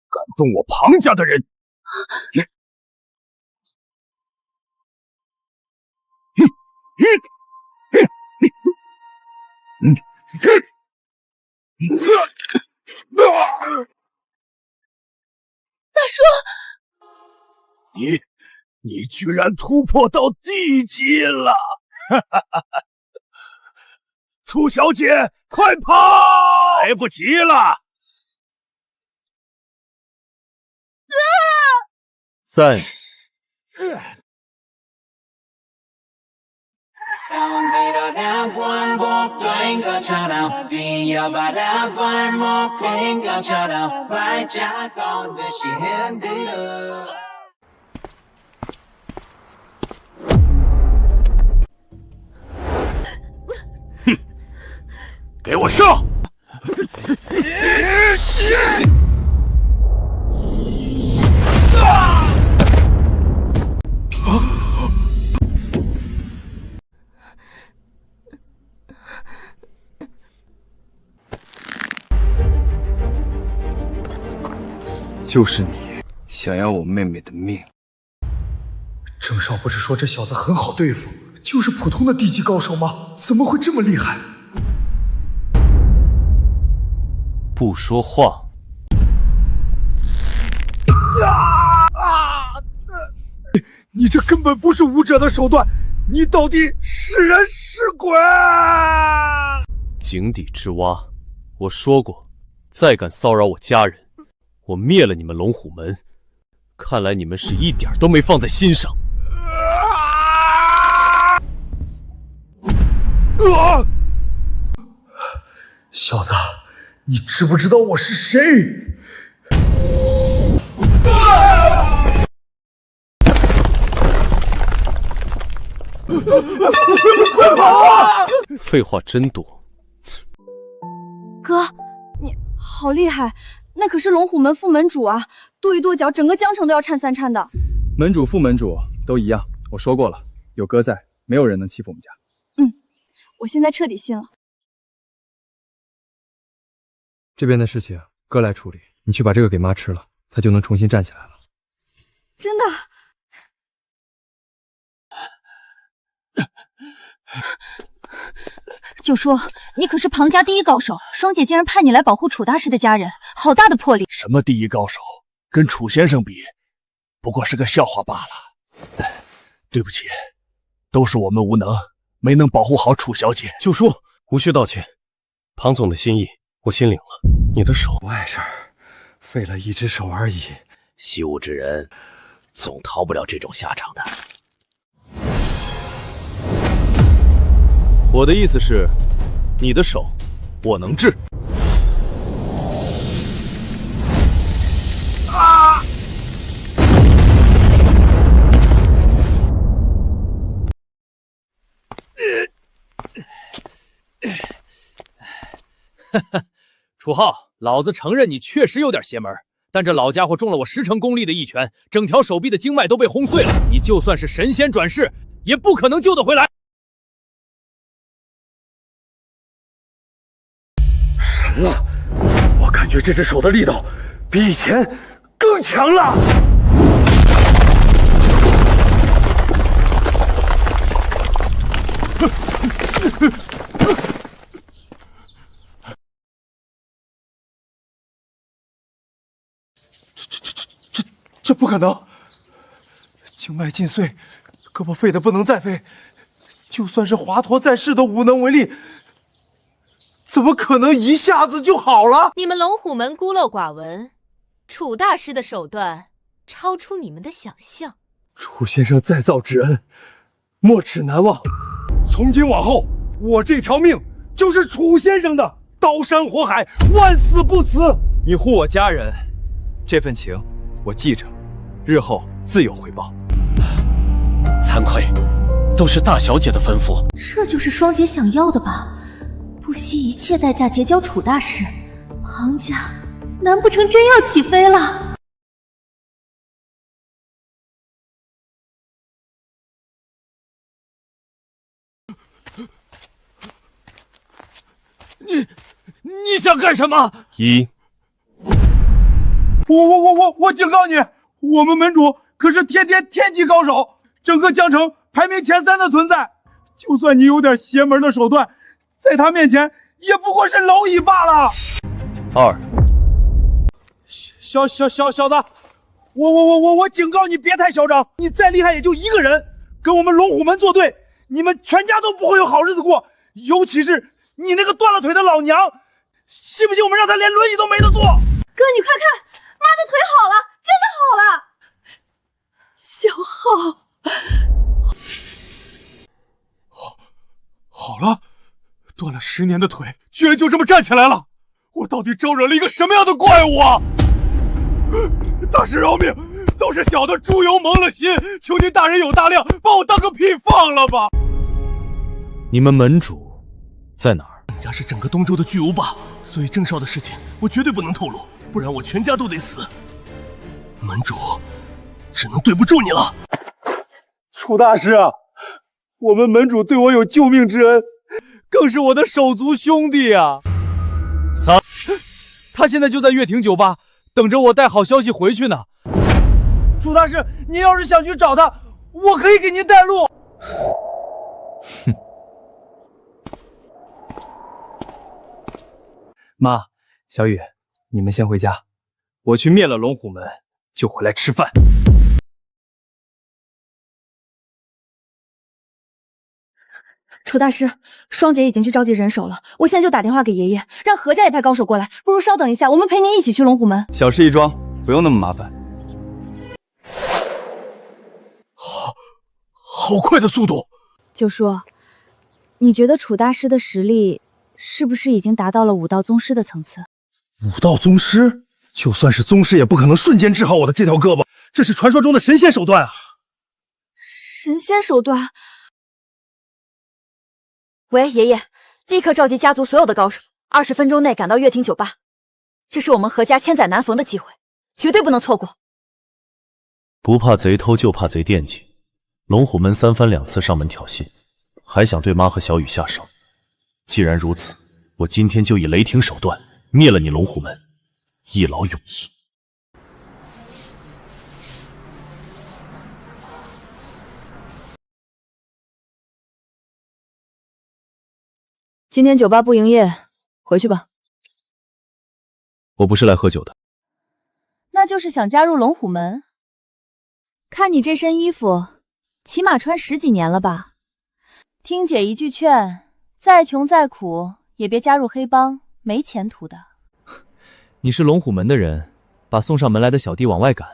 敢动我庞家的人，大叔，你居然突破到地级了！楚小姐，快跑！来不及了。3、给我上！就是你想要我妹妹的命。郑少不是说这小子很好对付，就是普通的地级高手吗？怎么会这么厉害？不说话。你这根本不是武者的手段，你到底是人是鬼？井底之蛙，我说过，再敢骚扰我家人，我灭了你们龙虎门。看来你们是一点都没放在心上。小子，你知不知道我是谁？快跑啊！废话真多。哥，你好厉害，那可是龙虎门副门主啊，跺一跺脚，整个江城都要颤三颤的。门主副门主都一样，我说过了，有哥在，没有人能欺负我们家。我现在彻底信了。这边的事情哥来处理，你去把这个给妈吃了，她就能重新站起来了。真的？就说你可是庞家第一高手，双姐竟然派你来保护楚大师的家人，好大的魄力！什么第一高手，跟楚先生比，不过是个笑话罢了。对不起，都是我们无能，没能保护好楚小姐。就说无需道歉，庞总的心意我心领了。你的手不碍事儿，废了一只手而已。习武之人总逃不了这种下场的。我的意思是，你的手我能治。啊！楚浩，老子承认你确实有点邪门，但这老家伙中了我10成功力的一拳，整条手臂的经脉都被轰碎了，你就算是神仙转世，也不可能救得回来。神了！我感觉这只手的力道比以前更强了。这不可能！经脉尽碎，胳膊废得不能再废，就算是华佗在世都无能为力。怎么可能一下子就好了？你们龙虎门孤陋寡闻，楚大师的手段超出你们的想象。楚先生再造之恩，没齿难忘。从今往后，我这条命就是楚先生的，刀山火海，万死不辞。你护我家人，这份情我记着，日后自有回报。惭愧，都是大小姐的吩咐。这就是双姐想要的吧？不惜一切代价结交楚大师，庞家难不成真要起飞了？你想干什么？我警告你，我们门主可是天级高手，整个江城排名前3的存在。就算你有点邪门的手段，在他面前也不过是蝼蚁罢了。小子，我警告你别太嚣张，你再厉害也就一个人，跟我们龙虎门作对，你们全家都不会有好日子过。尤其是你那个断了腿的老娘，信不信我们让她连轮椅都没得坐？哥，你快看，妈的腿好了，真的好了。小浩，好了，断了10年的腿，居然就这么站起来了！我到底招惹了一个什么样的怪物啊？大师饶命，都是小的猪油蒙了心，求您大人有大量，把我当个屁放了吧！你们门主在哪儿？家是整个东周的巨无霸，所以郑少的事情我绝对不能透露，不然我全家都得死。门主，只能对不住你了。楚大师啊，我们门主对我有救命之恩，更是我的手足兄弟啊。他现在就在乐亭酒吧，等着我带好消息回去呢。楚大师，您要是想去找他，我可以给您带路。哼。妈，小雨，你们先回家，我去灭了龙虎门，就回来吃饭。楚大师，双姐已经去召集人手了，我现在就打电话给爷爷，让何家也派高手过来。不如稍等一下，我们陪您一起去龙虎门。小事一桩，不用那么麻烦。好快的速度！九叔，你觉得楚大师的实力是不是已经达到了武道宗师的层次？武道宗师，就算是宗师也不可能瞬间治好我的这条胳膊，这是传说中的神仙手段啊！神仙手段？喂，爷爷，立刻召集家族所有的高手，20分钟内赶到乐亭酒吧。这是我们何家千载难逢的机会，绝对不能错过。不怕贼偷，就怕贼惦记。龙虎门3番2次上门挑衅，还想对妈和小雨下手。既然如此，我今天就以雷霆手段灭了你龙虎门，一劳永逸。今天酒吧不营业，回去吧。我不是来喝酒的。那就是想加入龙虎门？看你这身衣服，起码穿10几年了吧？听姐一句劝，再穷再苦也别加入黑帮，没前途的。你是龙虎门的人，把送上门来的小弟往外赶。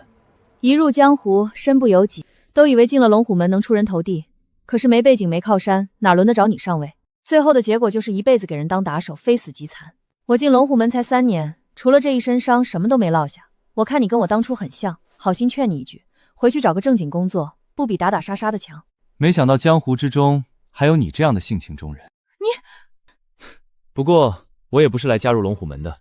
一入江湖，身不由己，都以为进了龙虎门能出人头地，可是没背景没靠山，哪轮得着你上位？最后的结果就是一辈子给人当打手，非死即残。我进龙虎门才3年，除了这一身伤，什么都没落下。我看你跟我当初很像，好心劝你一句，回去找个正经工作，不比打打杀杀的强。没想到江湖之中还有你这样的性情中人。你……不过我也不是来加入龙虎门的。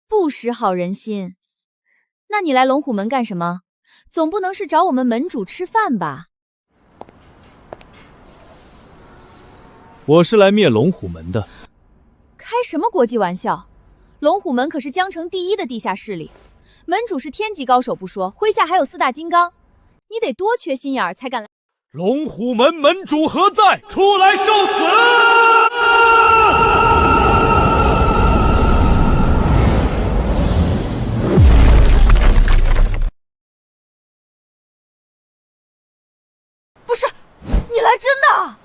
不识好人心。那你来龙虎门干什么？总不能是找我们门主吃饭吧？我是来灭龙虎门的。开什么国际玩笑？龙虎门可是江城第1的地下势力，门主是天级高手不说，麾下还有4大金刚，你得多缺心眼儿才敢来。龙虎门门主何在？出来受死！不是，你来真的？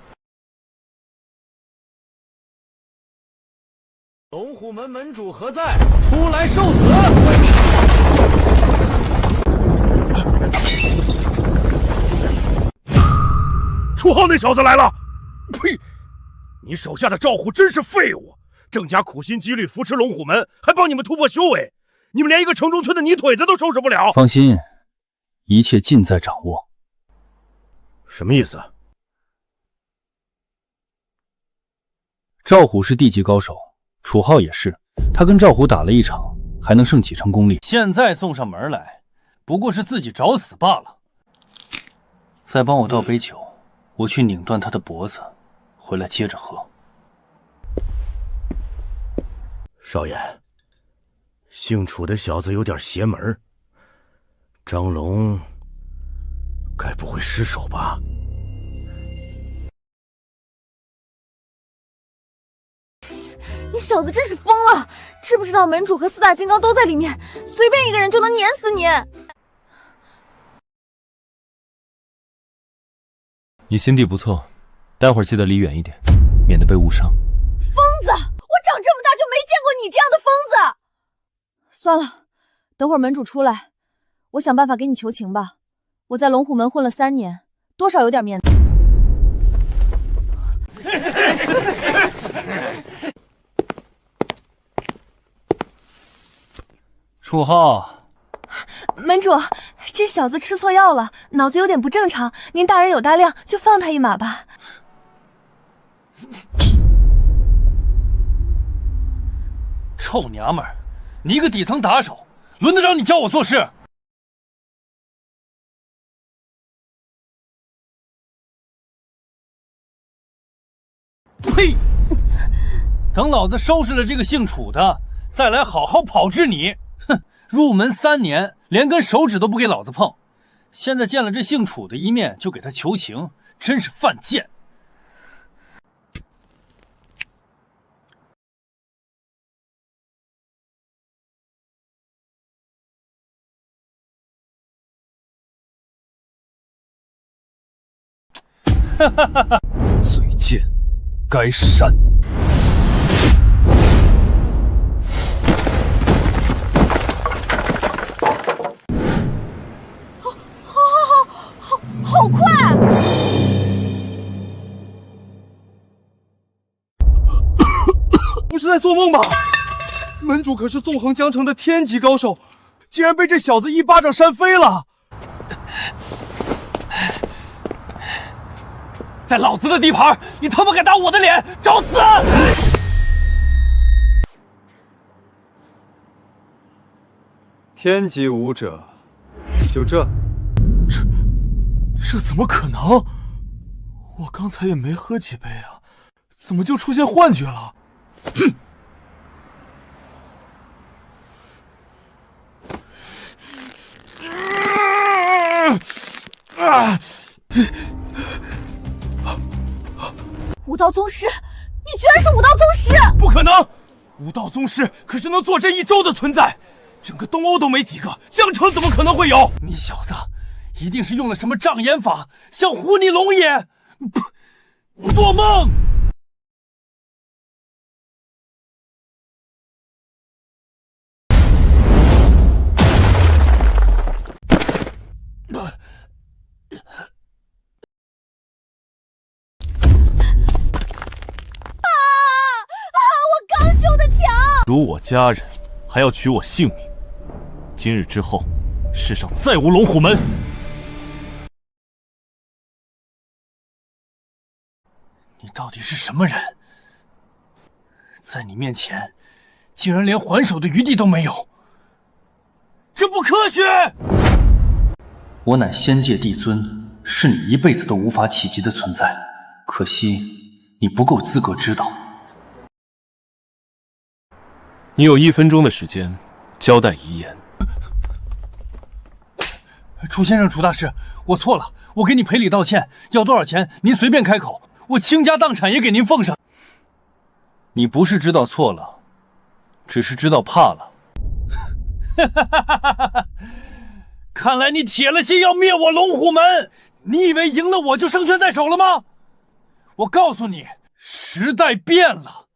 龙虎门门主何在？出来受死！楚浩那小子来了！呸！你手下的赵虎真是废物，郑家苦心积虑扶持龙虎门，还帮你们突破修为，你们连一个城中村的泥腿子都收拾不了。放心，一切尽在掌握。什么意思？赵虎是地级高手，楚浩也是，他跟赵虎打了一场，还能剩几成功力？现在送上门来，不过是自己找死罢了。再帮我倒杯酒，我去拧断他的脖子，回来接着喝。少爷，姓楚的小子有点邪门，张龙该不会失手吧？你小子真是疯了！知不知道门主和4大金刚都在里面，随便一个人就能碾死你！你心地不错，待会儿记得离远一点，免得被误伤。疯子！我长这么大就没见过你这样的疯子！算了，等会儿门主出来，我想办法给你求情吧。我在龙虎门混了3年，多少有点面子。楚浩，门主，这小子吃错药了，脑子有点不正常，您大人有大量，就放他一马吧。臭娘们儿，你一个底层打手，轮得着你教我做事？呸！等老子收拾了这个姓楚的，再来好好炮制你。哼，入门3年，连根手指都不给老子碰，现在见了这姓楚的一面就给他求情，真是犯贱。哈哈哈哈！嘴贱，该闪！好快！不是在做梦吧？门主可是纵横江城的天级高手，竟然被这小子一巴掌扇飞了！在老子的地盘，你他妈敢打我的脸，找死！天级武者，就这？这怎么可能？我刚才也没喝几杯啊，怎么就出现幻觉了？武道宗师，你居然是武道宗师！不可能，武道宗师可是能坐镇一州的存在，整个东欧都没几个，江城怎么可能会有？你小子一定是用了什么障眼法，想唬你龙爷！不，做梦！我刚修的墙！辱我家人，还要取我性命！今日之后，世上再无龙虎门！你到底是什么人？在你面前，竟然连还手的余地都没有，这不科学！我乃仙界帝尊，是你一辈子都无法企及的存在，可惜你不够资格知道。你有1分钟的时间交代遗言。楚先生、楚大师，我错了，我给你赔礼道歉，要多少钱您随便开口，我倾家荡产也给您奉上。你不是知道错了，只是知道怕了。看来你铁了心要灭我龙虎门，你以为赢了我就胜券在手了吗？我告诉你，时代变了，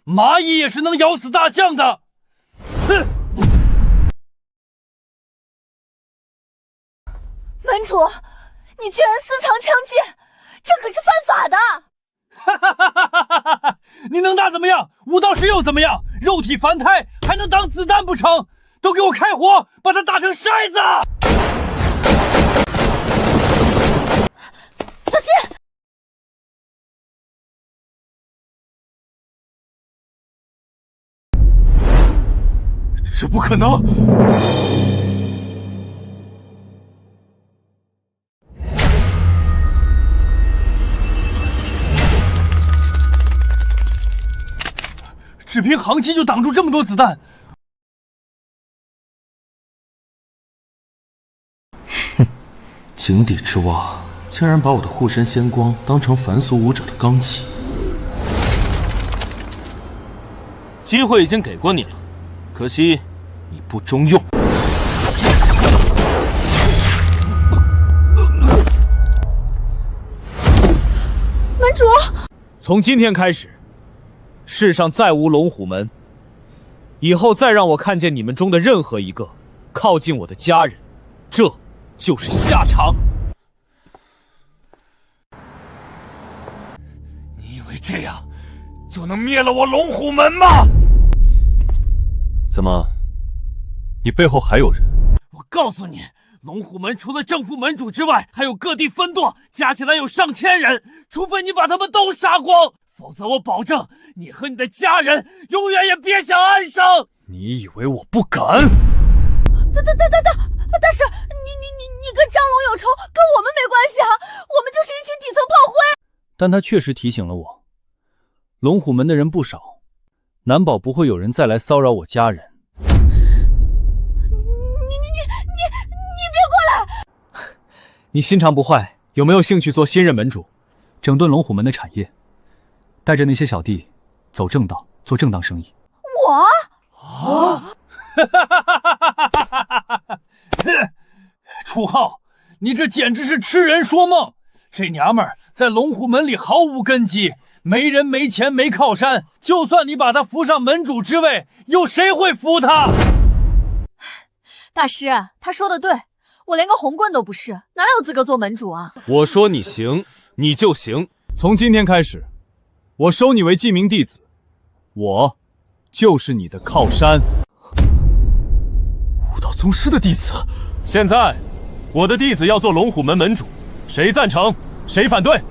蚂蚁也是能咬死大象的。哼！门主，你居然私藏枪械，这可是犯法的！你能打怎么样？武道师又怎么样？肉体凡胎还能当子弹不成？都给我开火，把他打成筛子！小心！这不可能！只凭航气就挡住这么多子弹？哼，井底之蛙竟然把我的护身仙光当成凡俗武者的罡气。机会已经给过你了，可惜你不中用。门主，从今天开始，世上再无龙虎门，以后再让我看见你们中的任何一个靠近我的家人，这就是下场。你以为这样就能灭了我龙虎门吗？怎么，你背后还有人？我告诉你，龙虎门除了正副门主之外，还有各地分舵，加起来有上千人。除非你把他们都杀光，否则我保证你和你的家人永远也别想安生。你以为我不敢？大师，你跟张龙有仇，跟我们没关系啊，我们就是一群底层炮灰。但他确实提醒了我，龙虎门的人不少，难保不会有人再来骚扰我家人。你别过来！你心肠不坏，有没有兴趣做新任门主，整顿龙虎门的产业，带着那些小弟走正道，做正当生意？我楚浩，你这简直是痴人说梦！这娘们儿在龙虎门里毫无根基，没人没钱没靠山，就算你把她扶上门主之位，有谁会服她？大师，他说的对，我连个红棍都不是，哪有资格做门主啊？我说你行，你就行。从今天开始，我收你为记名弟子，我就是你的靠山。武道宗师的弟子，现在我的弟子要做龙虎门门主，谁赞成？谁反对？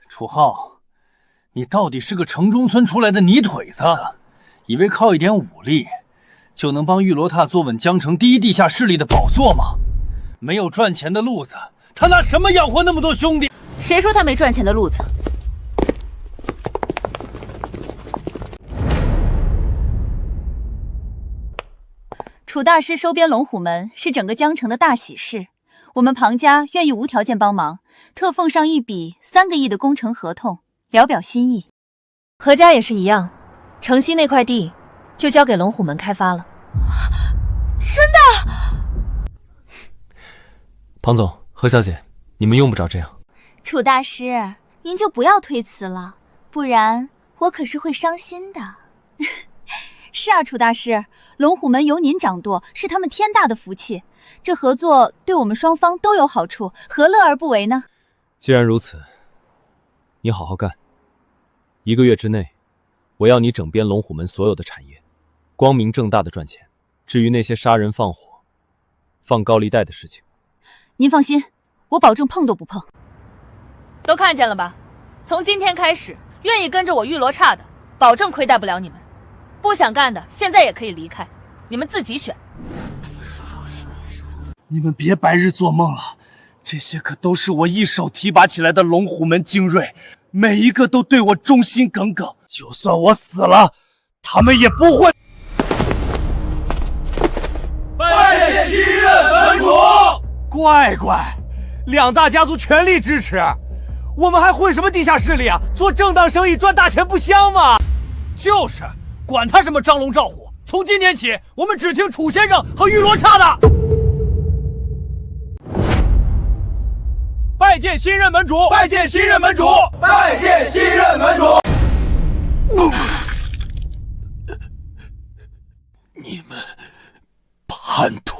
楚浩，你到底是个城中村出来的泥腿子，以为靠一点武力就能帮玉罗塔坐稳江城第一地下势力的宝座吗？没有赚钱的路子，他拿什么养活那么多兄弟？谁说他没赚钱的路子？楚大师收编龙虎门是整个江城的大喜事，我们庞家愿意无条件帮忙，特奉上一笔3个亿的工程合同，聊表心意。何家也是一样，城西那块地就交给龙虎门开发了。真的？庞总，何小姐，你们用不着这样。楚大师，您就不要推辞了，不然我可是会伤心的。是啊，楚大师，龙虎门由您掌舵，是他们天大的福气。这合作对我们双方都有好处，何乐而不为呢？既然如此，你好好干。1个月之内，我要你整编龙虎门所有的产业，光明正大的赚钱。至于那些杀人放火、放高利贷的事情，您放心，我保证碰都不碰。都看见了吧？从今天开始，愿意跟着我玉罗刹的，保证亏待不了你们。不想干的，现在也可以离开，你们自己选。你们别白日做梦了，这些可都是我一手提拔起来的龙虎门精锐，每一个都对我忠心耿耿。就算我死了，他们也不会。拜见新任门主！乖乖，2大家族全力支持，我们还混什么地下势力啊？做正当生意赚大钱不香吗？就是。管他什么张龙赵虎，从今天起，我们只听楚先生和玉罗刹的。拜见新任门主！拜见新任门主！拜见新任门主！你们叛徒！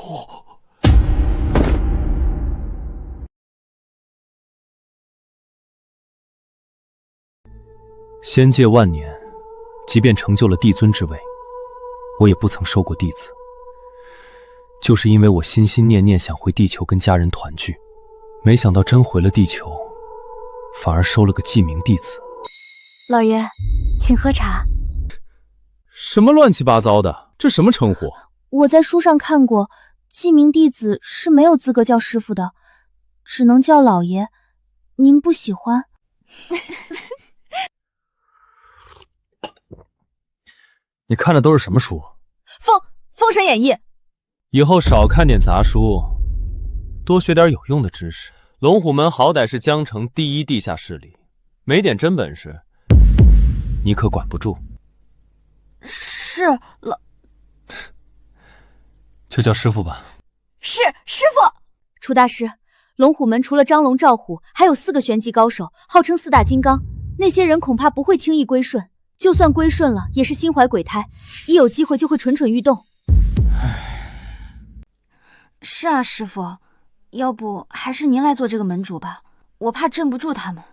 仙界万年。即便成就了帝尊之位，我也不曾收过弟子，就是因为我心心念念想回地球跟家人团聚，没想到真回了地球，反而收了个记名弟子。老爷，请喝茶。什么乱七八糟的，这什么称呼？我在书上看过，记名弟子是没有资格叫师傅的，只能叫老爷。您不喜欢？你看的都是什么书？封神演义。以后少看点杂书，多学点有用的知识。龙虎门好歹是江城第一地下势力，没点真本事，你可管不住。是老，就叫师傅吧。是师傅。楚大师，龙虎门除了张龙赵虎，还有4个玄级高手，号称4大金刚。那些人恐怕不会轻易归顺。就算归顺了，也是心怀鬼胎，一有机会就会蠢蠢欲动。是啊，师傅，要不还是您来做这个门主吧，我怕镇不住他们。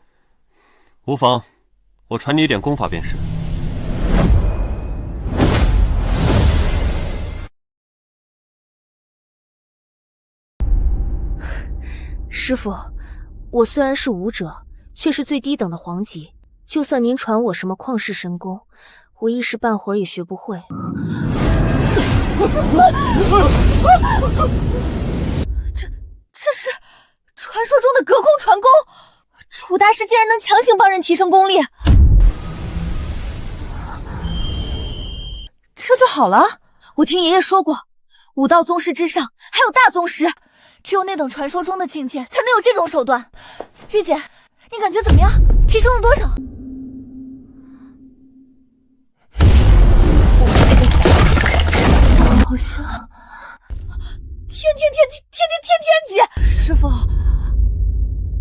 无妨，我传你一点功法便是。师傅，我虽然是武者，却是最低等的黄级。就算您传我什么旷世神功，我一时半会儿也学不会。这是传说中的隔空传功，楚大师竟然能强行帮人提升功力，这就好了？我听爷爷说过，武道宗师之上还有大宗师，只有那等传说中的境界才能有这种手段。玉姐，你感觉怎么样？提升了多少？好像天级！师傅，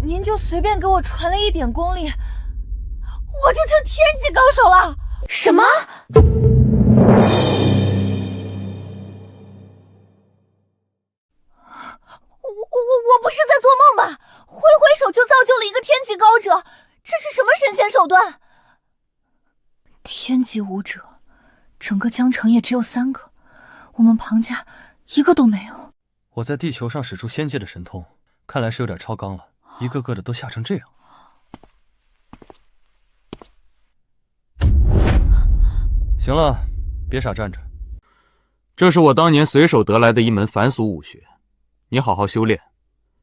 您就随便给我传了一点功力，我就成天级高手了。什么？我不是在做梦吧？挥挥手就造就了一个天级高者，这是什么神仙手段？天级武者，整个江城也只有3个，我们庞家一个都没有。我在地球上使出仙界的神通，看来是有点超纲了，一个个的都吓成这样。行了，别傻站着。这是我当年随手得来的一门凡俗武学，你好好修炼，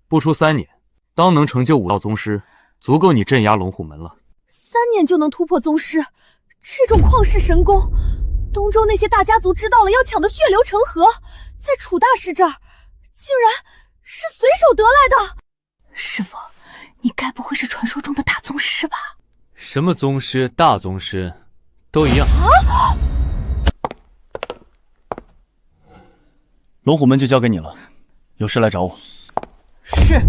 不出3年，当能成就武道宗师，足够你镇压龙虎门了。3年就能突破宗师，这种旷世神功，东周那些大家族知道了要抢得血流成河，在楚大师这儿，竟然是随手得来的。师傅，你该不会是传说中的大宗师吧？什么宗师、大宗师，都一样。啊！龙虎门就交给你了，有事来找我。是。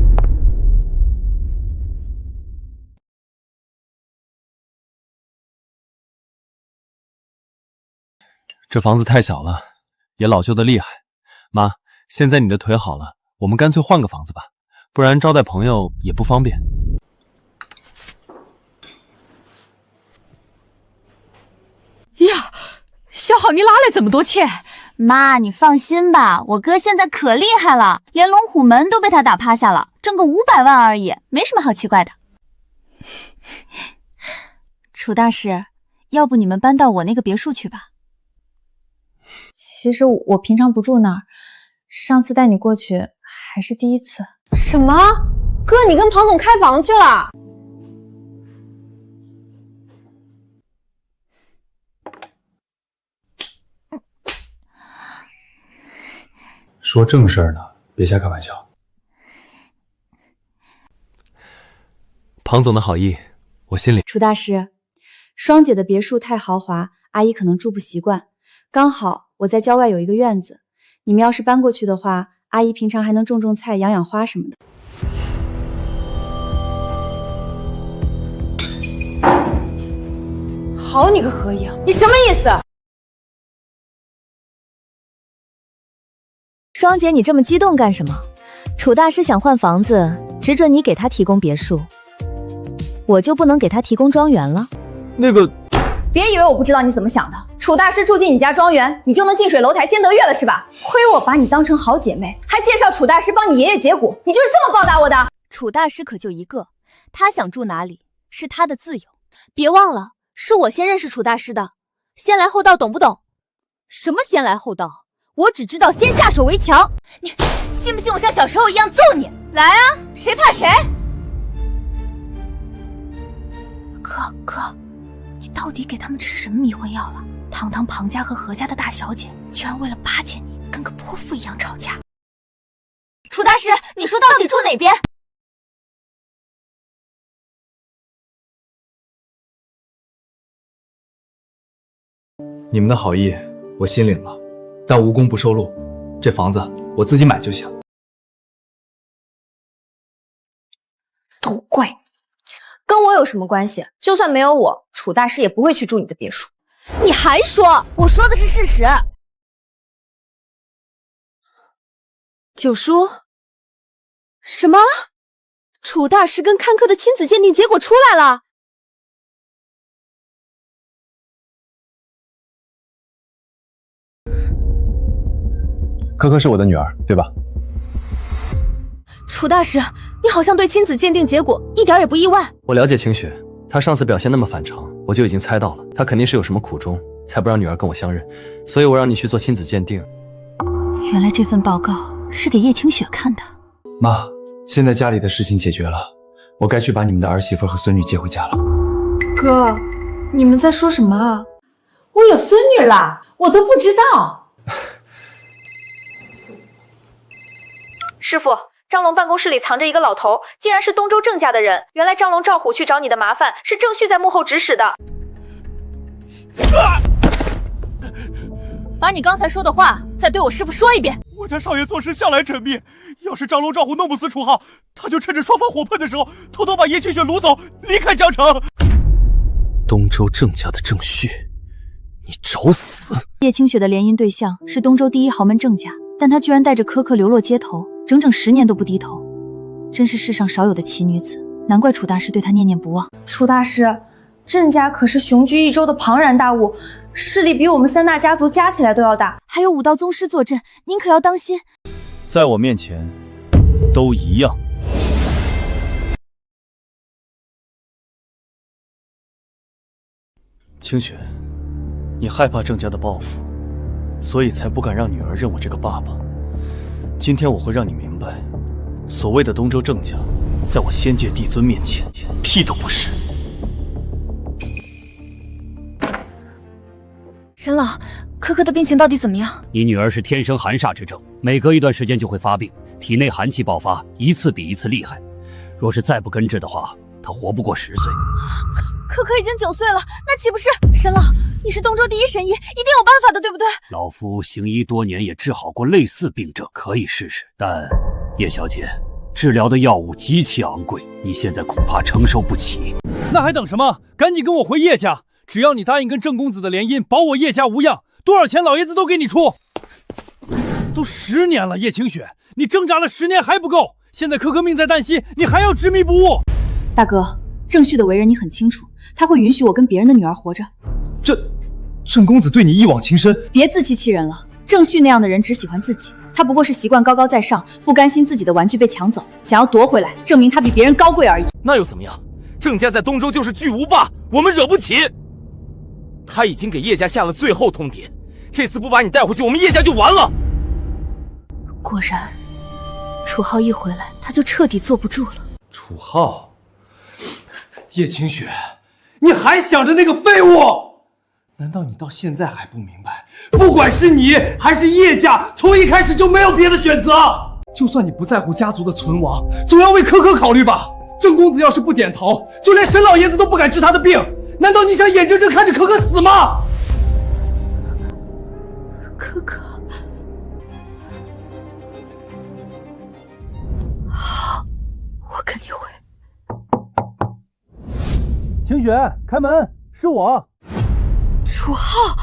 这房子太小了，也老旧的厉害。妈，现在你的腿好了，我们干脆换个房子吧，不然招待朋友也不方便。呀，小好你哪来这么多钱？妈，你放心吧，我哥现在可厉害了，连龙虎门都被他打趴下了，挣个500万而已，没什么好奇怪的。楚大师，要不你们搬到我那个别墅去吧？其实我平常不住那儿，上次带你过去还是第一次。什么？哥，你跟庞总开房去了？说正事儿呢，别瞎开玩笑。庞总的好意，我心里。楚大师，双姐的别墅太豪华，阿姨可能住不习惯。刚好我在郊外有一个院子，你们要是搬过去的话，阿姨平常还能种种菜、养养花什么的。好你个何影，你什么意思？双姐，你这么激动干什么？楚大师想换房子，只准你给他提供别墅，我就不能给他提供庄园了？那个，别以为我不知道你怎么想的。楚大师住进你家庄园，你就能近水楼台先得月了是吧？亏我把你当成好姐妹，还介绍楚大师帮你爷爷解蛊，你就是这么报答我的？楚大师可就一个，他想住哪里是他的自由。别忘了，是我先认识楚大师的，先来后到，懂不懂？什么先来后到？我只知道先下手为强。你信不信我像小时候一样揍你？来啊，谁怕谁？哥，你到底给他们吃什么迷魂药了？堂堂庞家和何家的大小姐，居然为了巴结你，跟个泼妇一样吵架。楚大师，你说到底住哪边？你们的好意我心领了，但无功不受禄，这房子我自己买就行。都怪你，跟我有什么关系？就算没有我，楚大师也不会去住你的别墅。你还说？我说的是事实。九叔，什么？楚大师跟看客的亲子鉴定结果出来了？可可是我的女儿，对吧？楚大师，你好像对亲子鉴定结果一点也不意外。我了解清雪，她上次表现那么反常，我就已经猜到了，她肯定是有什么苦衷，才不让女儿跟我相认。所以我让你去做亲子鉴定。原来这份报告是给叶清雪看的。妈，现在家里的事情解决了，我该去把你们的儿媳妇和孙女接回家了。哥，你们在说什么啊？我有孙女了，我都不知道。师傅，张龙办公室里藏着一个老头，竟然是东周郑家的人。原来张龙赵虎去找你的麻烦，是郑旭在幕后指使的。把你刚才说的话再对我师傅说一遍。我家少爷做事向来缜密，要是张龙赵虎弄不死楚浩，他就趁着双方火碰的时候，偷偷把叶清雪掳走，离开江城。东周郑家的郑旭，你找死！叶清雪的联姻对象是东周第一豪门郑家，但她居然带着柯柯流落街头，整整10年都不低头，真是世上少有的奇女子，难怪楚大师对她念念不忘。楚大师，郑家可是雄居一州的庞然大物，势力比我们3大家族加起来都要大，还有武道宗师坐镇，您可要当心。在我面前，都一样。清雪，你害怕郑家的报复，所以才不敢让女儿认我这个爸爸。今天我会让你明白，所谓的东周郑家，在我仙界帝尊面前，屁都不是。沈老，柯柯的病情到底怎么样？你女儿是天生寒煞之症，每隔一段时间就会发病，体内寒气爆发，一次比一次厉害。若是再不根治的话，她活不过10岁。柯柯已经9岁了，那岂不是？沈老，你是东周第一神医，一定有办法的，对不对？老夫行医多年，也治好过类似病症，可以试试。但叶小姐，治疗的药物极其昂贵，你现在恐怕承受不起。那还等什么？赶紧跟我回叶家！只要你答应跟郑公子的联姻，保我叶家无恙，多少钱老爷子都给你出。都10年了，叶清雪，你挣扎了10年还不够，现在柯柯命在旦夕，你还要执迷不悟。大哥，郑旭的为人你很清楚，他会允许我跟别人的女儿活着。郑公子对你一往情深，别自欺欺人了。郑旭那样的人只喜欢自己，他不过是习惯高高在上，不甘心自己的玩具被抢走，想要夺回来，证明他比别人高贵而已。那又怎么样？郑家在东周就是巨无霸，我们惹不起。他已经给叶家下了最后通牒，这次不把你带回去，我们叶家就完了。果然，楚浩一回来，他就彻底坐不住了。楚浩，叶清雪，你还想着那个废物？难道你到现在还不明白，不管是你还是叶家，从一开始就没有别的选择？就算你不在乎家族的存亡，总要为柯柯考虑吧。郑公子要是不点头，就连沈老爷子都不敢治他的病。难道你想眼睁睁看着柯柯死吗？柯柯，好，我跟你回。清雪，开门，是我。楚浩，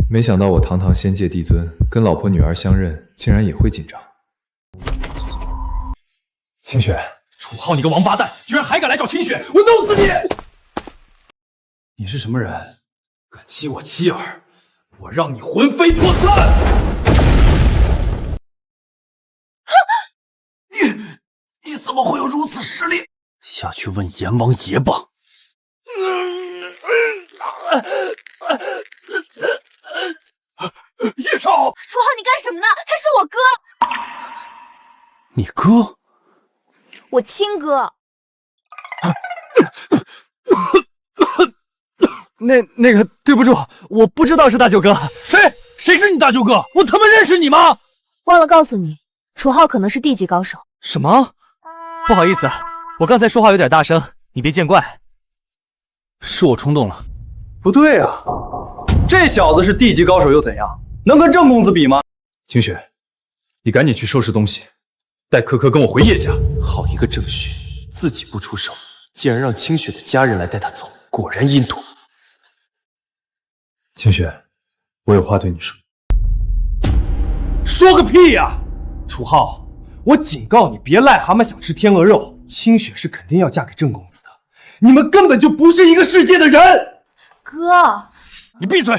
没想到我堂堂仙界帝尊跟老婆女儿相认，竟然也会紧张。清雪，楚浩，你个王八蛋，居然还敢来找清雪，我弄死你！你是什么人？敢欺我妻儿，我让你魂飞魄散！你怎么会有如此实力？下去问阎王爷吧。叶少，楚浩，你干什么呢？他是我哥。你哥？我亲哥。那个，对不住，我不知道是大舅哥。谁是你大舅哥？我他妈认识你吗？忘了告诉你，楚浩可能是地级高手。什么？不好意思，我刚才说话有点大声，你别见怪。是我冲动了。不对啊，这小子是地级高手又怎样？能跟郑公子比吗？清雪，你赶紧去收拾东西，带柯柯跟我回叶家。好一个郑旭，自己不出手，竟然让清雪的家人来带他走，果然阴毒。清雪，我有话对你说。说个屁呀！楚浩，我警告你，别癞蛤蟆想吃天鹅肉。清雪是肯定要嫁给郑公子的，你们根本就不是一个世界的人。哥，你闭嘴！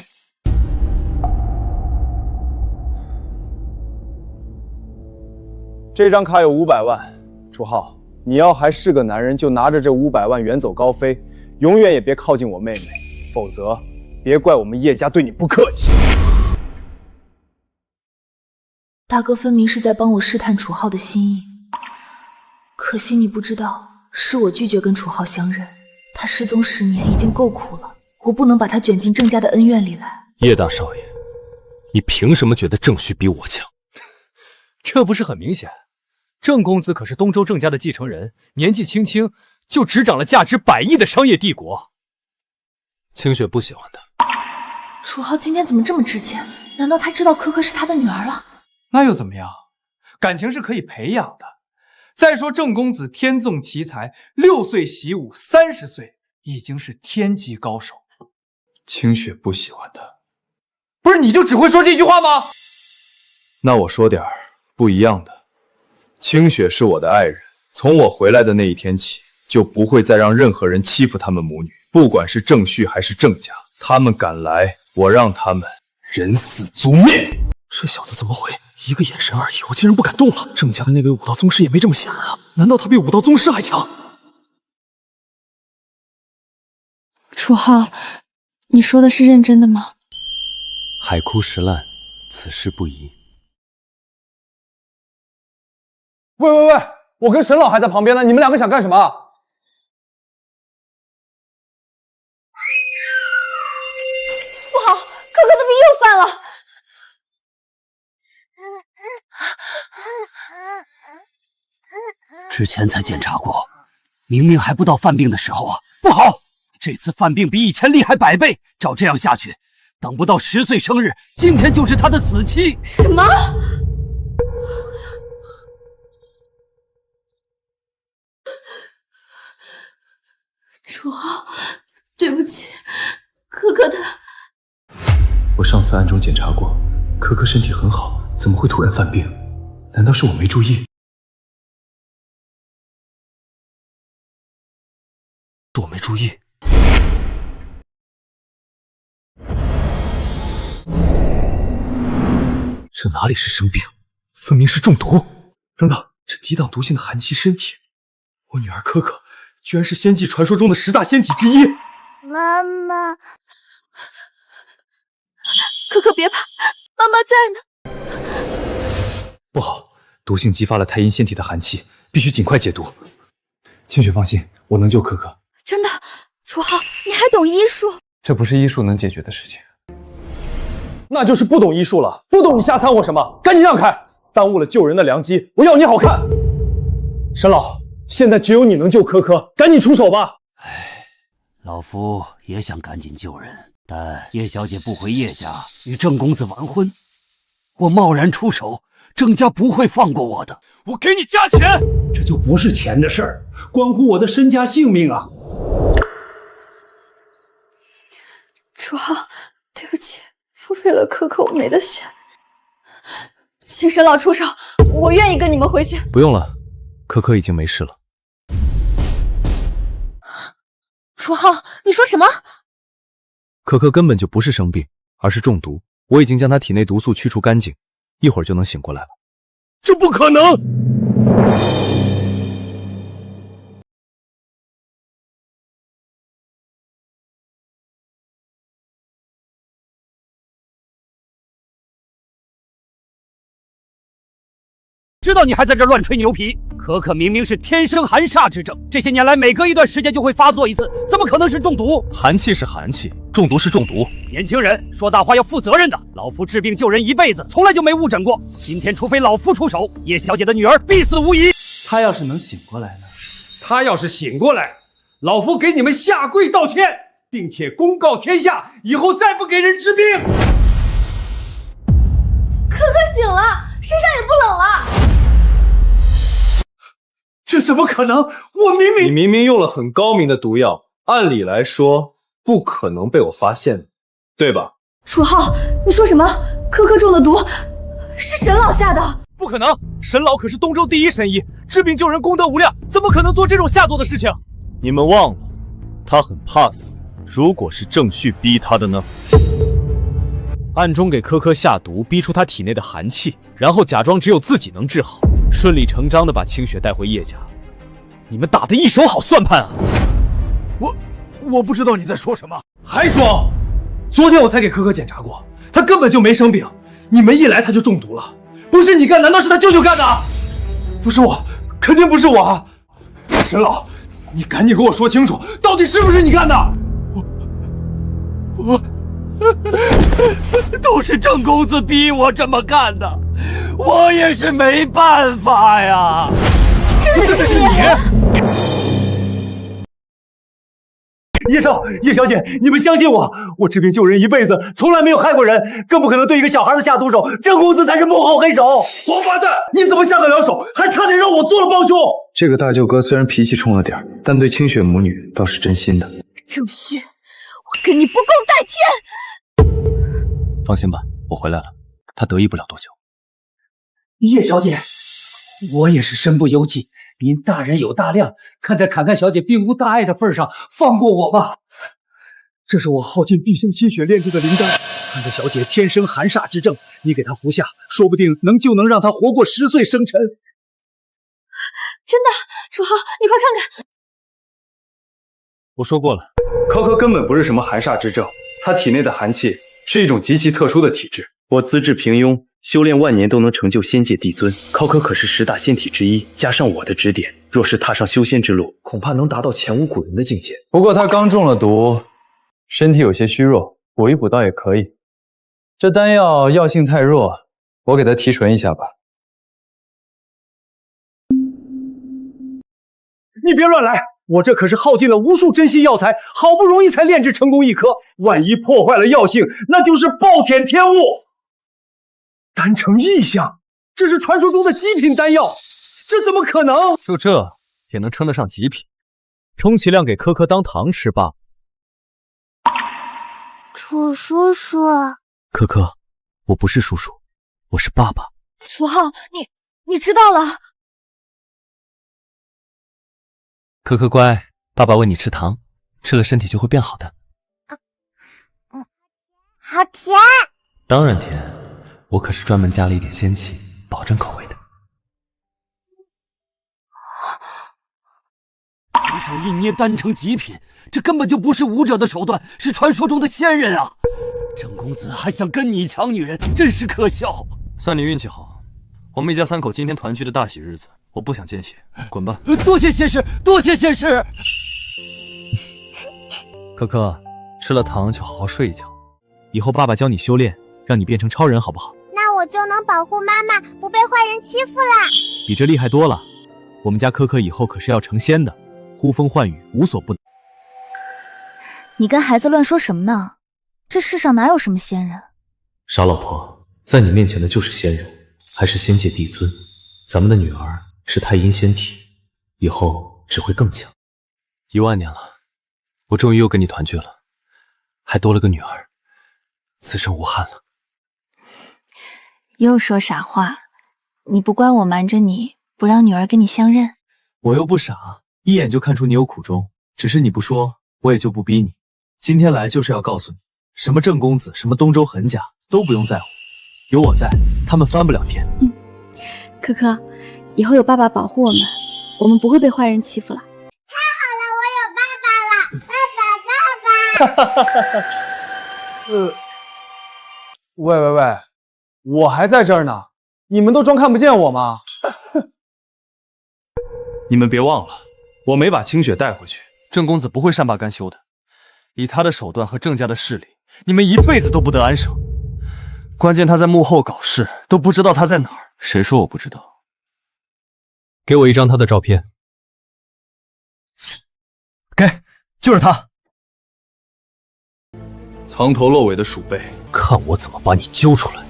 这张卡有500万，楚浩，你要还是个男人，就拿着这500万远走高飞，永远也别靠近我妹妹，否则别怪我们叶家对你不客气。大哥分明是在帮我试探楚浩的心意，可惜你不知道，是我拒绝跟楚浩相认。他失踪10年已经够苦了，我不能把他卷进郑家的恩怨里来。叶大少爷，你凭什么觉得郑旭比我强？这不是很明显？郑公子可是东周郑家的继承人，年纪轻轻就执掌了价值100亿的商业帝国。清雪不喜欢他。楚浩今天怎么这么直接？难道他知道珂珂是他的女儿了？那又怎么样？感情是可以培养的。再说郑公子天纵奇才，6岁习武，30岁已经是天级高手。清雪不喜欢他，不是你就只会说这句话吗？那我说点不一样的。清雪是我的爱人，从我回来的那一天起，就不会再让任何人欺负他们母女，不管是郑旭还是郑家，他们敢来，我让他们人死族灭。这小子怎么会？一个眼神而已，我竟然不敢动了。郑家的那位武道宗师也没这么显然啊，难道他比武道宗师还强？楚浩，你说的是认真的吗？海枯石烂，此事不宜。喂，我跟沈老还在旁边呢，你们2个想干什么？不好，珂珂的病又犯了。之前才检查过，明明还不到犯病的时候啊！不好，这次犯病比以前厉害100倍。照这样下去，等不到10岁生日，今天就是他的死期。什么？楚浩，对不起，珂珂她……我上次暗中检查过，珂珂身体很好，怎么会突然犯病？难道是我没注意？我没注意。这哪里是生病，分明是中毒！等等，这抵挡毒性的寒气身体，我女儿珂珂居然是仙界传说中的10大仙体之一。妈妈，珂珂别怕，妈妈在呢。不好，毒性激发了太阴仙体的寒气，必须尽快解毒。清雪放心，我能救珂珂。真的，楚浩，你还懂医术？这不是医术能解决的事情。那就是不懂医术了，不懂你瞎掺和什么？赶紧让开，耽误了救人的良机，我要你好看！沈老，现在只有你能救珂珂，赶紧出手吧！老夫也想赶紧救人，但叶小姐不回叶家与郑公子完婚，我贸然出手，郑家不会放过我的。我给你加钱，这就不是钱的事儿，关乎我的身家性命啊！楚浩，对不起，为了珂珂我没得选，请沈老出手，我愿意跟你们回去。不用了，珂珂已经没事了。楚浩，你说什么？珂珂根本就不是生病，而是中毒。我已经将她体内毒素驱除干净，一会儿就能醒过来了。这不可能！知道你还在这乱吹牛皮。可可明明是天生寒煞之症，这些年来每隔一段时间就会发作一次，怎么可能是中毒？寒气是寒气，中毒是中毒。年轻人说大话要负责任的，老夫治病救人一辈子，从来就没误诊过。今天除非老夫出手，叶小姐的女儿必死无疑。她要是能醒过来呢？她要是醒过来，老夫给你们下跪道歉，并且公告天下，以后再不给人治病。珂珂醒了，身上也不冷了。这怎么可能？你明明用了很高明的毒药，按理来说不可能被我发现，对吧？楚浩，你说什么？珂珂中的毒是沈老下的？不可能，沈老可是东周第一神医，治病救人功德无量，怎么可能做这种下作的事情？你们忘了，他很怕死。如果是郑旭逼他的呢？暗中给珂珂下毒，逼出他体内的寒气，然后假装只有自己能治好，顺理成章的把清雪带回叶家。你们打得一手好算盘啊！我不知道你在说什么，还装！昨天我才给珂珂检查过，她根本就没生病，你们一来她就中毒了。不是你干，难道是他舅舅干的？不是我，肯定不是我啊！沈老，你赶紧给我说清楚，到底是不是你干的？我都是郑公子逼我这么干的，我也是没办法呀。真的是你！叶少、叶小姐，你们相信我，我治病救人一辈子，从来没有害过人，更不可能对一个小孩子下毒手。郑公子才是幕后黑手！王八蛋，你怎么下得了手？还差点让我做了帮凶！这个大舅哥虽然脾气冲了点，但对清雪母女倒是真心的。郑旭，我跟你不共戴天！放心吧，我回来了，他得意不了多久。叶小姐，我也是身不由己。您大人有大量，看在侃侃小姐并无大碍的份上，放过我吧。这是我耗尽毕生心血炼制的灵丹，侃侃小姐天生寒煞之症，你给她服下，说不定就能让她活过10岁生辰。真的，楚浩，你快看看。我说过了，科科根本不是什么寒煞之症，他体内的寒气是一种极其特殊的体质。我资质平庸，修炼万年都能成就仙界帝尊，高科可是10大仙体之一，加上我的指点，若是踏上修仙之路，恐怕能达到前无古人的境界。不过他刚中了毒，身体有些虚弱，补一补倒也可以。这丹药药性太弱，我给他提纯一下吧。你别乱来，我这可是耗尽了无数珍稀药材，好不容易才炼制成功一颗，万一破坏了药性，那就是暴殄天物。丹成异象，这是传说中的极品丹药，这怎么可能？就这也能称得上极品，充其量给科科当糖吃罢。楚叔叔，科科，我不是叔叔，我是爸爸。楚浩，你知道了？科科乖，爸爸喂你吃糖，吃了身体就会变好的。好甜。当然甜，我可是专门加了一点仙气，保证口味的。徒手一捏丹成极品，这根本就不是武者的手段，是传说中的仙人啊！郑公子还想跟你抢女人，真是可笑。算你运气好，我们一家3口今天团聚的大喜日子，我不想见血，滚吧！多谢仙师，多谢仙师。科科，吃了糖就好好睡一觉，以后爸爸教你修炼，让你变成超人，好不好？那我就能保护妈妈不被坏人欺负啦。比这厉害多了。我们家科科以后可是要成仙的，呼风唤雨，无所不能。你跟孩子乱说什么呢？这世上哪有什么仙人？傻老婆，在你面前的就是仙人，还是仙界帝尊。咱们的女儿是太阴仙体，以后只会更强。10000年了，我终于又跟你团聚了，还多了个女儿，此生无憾了。又说傻话，你不怪我瞒着你，不让女儿跟你相认？我又不傻，一眼就看出你有苦衷，只是你不说，我也就不逼你。今天来就是要告诉你，什么郑公子，什么东周横甲都不用在乎，有我在，他们翻不了天。可可，以后有爸爸保护我们不会被坏人欺负了。太好了，我有爸爸了！爸爸，爸爸！喂，我还在这儿呢，你们都装看不见我吗？你们别忘了，我没把清雪带回去。郑公子不会善罢甘休的，以他的手段和郑家的势力，你们一辈子都不得安生。关键他在幕后搞事，都不知道他在哪儿。谁说我不知道？给我一张他的照片。给，就是他。藏头露尾的鼠辈，看我怎么把你揪出来！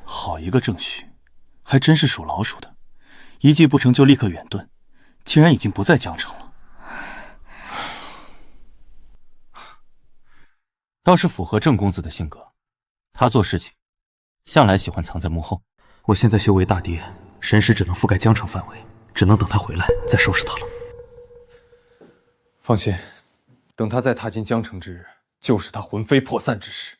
好一个郑旭，还真是属老鼠的，一计不成就立刻远遁，竟然已经不在江城了。倒是符合郑公子的性格，他做事情向来喜欢藏在幕后。我现在修为大跌，神识只能覆盖江城范围，只能等他回来再收拾他了。放心，等他再踏进江城之日，就是他魂飞魄散之时。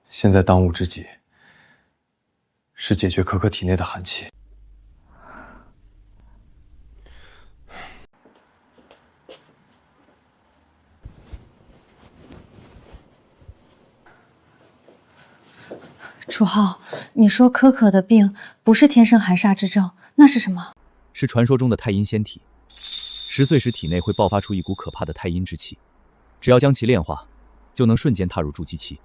现在当务之急是解决可可体内的寒气。楚浩，你说可可的病不是天生寒煞之症，那是什么？是传说中的太阴仙体。10岁时体内会爆发出一股可怕的太阴之气，只要将其炼化，就能瞬间踏入筑基期，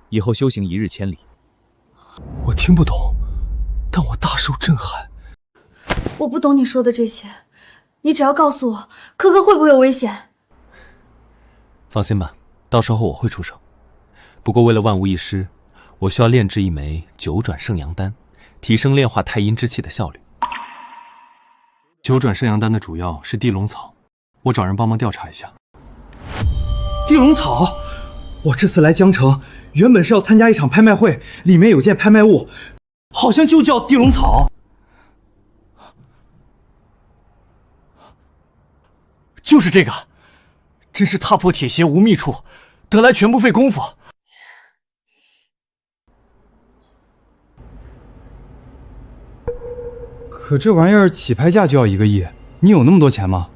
以后修行1日千里。我听不懂，但我大受震撼。我不懂你说的这些，你只要告诉我，可可会不会有危险？放心吧，到时候我会出手。不过为了万无一失，我需要炼制一枚9转圣阳丹，提升炼化太阴之气的效率。9转圣阳丹的主药是地龙草，我找人帮忙调查一下。地龙草，我这次来江城，原本是要参加一场拍卖会，里面有件拍卖物，好像就叫地龙草。就是这个，真是踏破铁鞋无觅处，得来全不费工夫。可这玩意儿起拍价就要1个亿，你有那么多钱吗？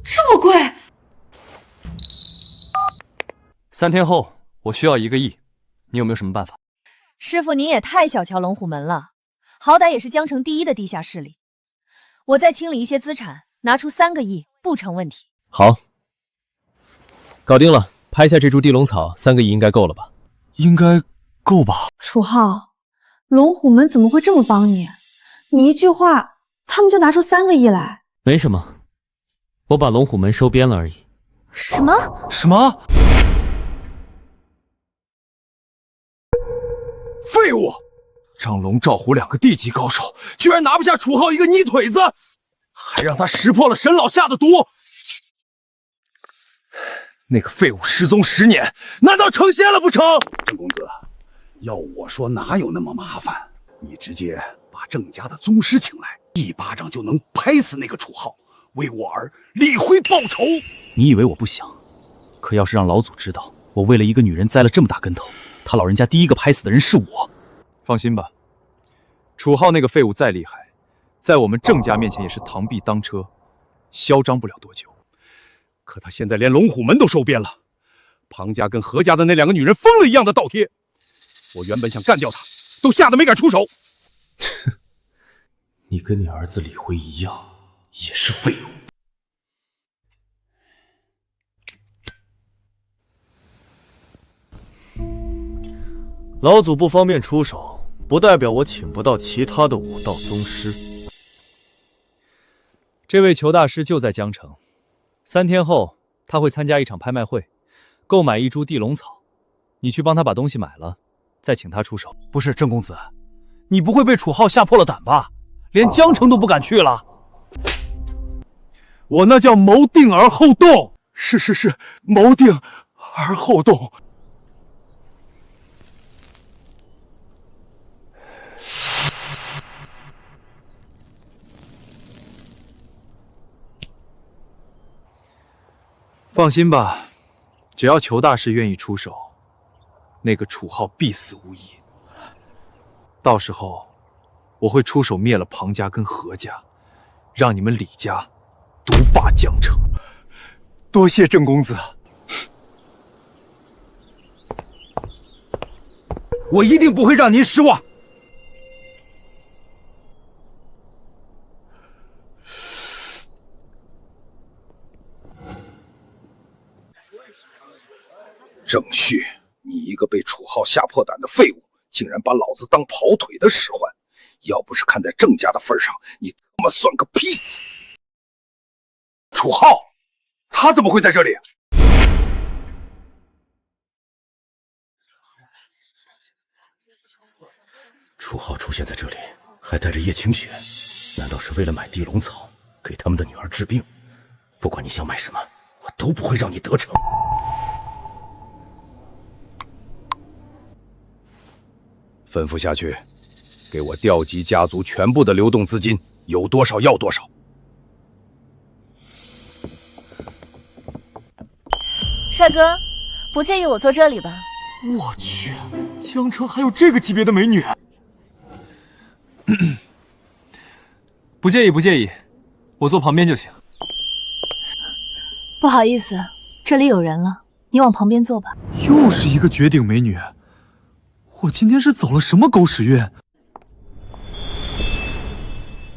这么贵？3天后我需要1个亿，你有没有什么办法？师傅，你也太小瞧龙虎门了，好歹也是江城第一的地下势力。我再清理一些资产，拿出3个亿不成问题。好，搞定了。拍下这株地龙草，3个亿应该够了吧？应该够吧。楚浩，龙虎门怎么会这么帮你？你一句话，他们就拿出3个亿来。没什么，我把龙虎门收编了而已。什么？什么？废物！张龙、赵虎2个地级高手，居然拿不下楚浩一个泥腿子，还让他识破了沈老下的毒。那个废物失踪10年，难道成仙了不成？郑公子，要我说哪有那么麻烦？你直接把郑家的宗师请来，一巴掌就能拍死那个楚浩，为我儿李辉报仇。你以为我不想？可要是让老祖知道我为了一个女人栽了这么大跟头，他老人家第一个拍死的人是我。放心吧，楚浩那个废物再厉害，在我们郑家面前也是螳臂当车，嚣张不了多久。可他现在连龙虎门都收编了，庞家跟何家的那2个女人疯了一样的倒贴。我原本想干掉他，都吓得没敢出手。你跟你儿子李辉一样，也是废物。老祖不方便出手，不代表我请不到其他的武道宗师。这位裘大师就在江城，3天后他会参加一场拍卖会，购买一株地龙草。你去帮他把东西买了，再请他出手。不是郑公子，你不会被楚浩吓破了胆吧？连江城都不敢去了。我那叫谋定而后动。是，谋定而后动。放心吧，只要裘大师愿意出手，那个楚浩必死无疑。到时候，我会出手灭了庞家跟何家，让你们李家独霸江城。多谢郑公子，我一定不会让您失望。郑旭，你一个被楚浩吓破胆的废物，竟然把老子当跑腿的使唤！要不是看在郑家的份上，你他妈算个屁！楚浩，他怎么会在这里？楚浩出现在这里，还带着叶清雪，难道是为了买地龙草，给他们的女儿治病？不管你想买什么，我都不会让你得逞。吩咐下去，给我调集家族全部的流动资金，有多少要多少。帅哥，不介意我坐这里吧？我去，江城还有这个级别的美女？不介意，不介意，我坐旁边就行。不好意思，这里有人了，你往旁边坐吧。又是一个绝顶美女，我今天是走了什么狗屎运？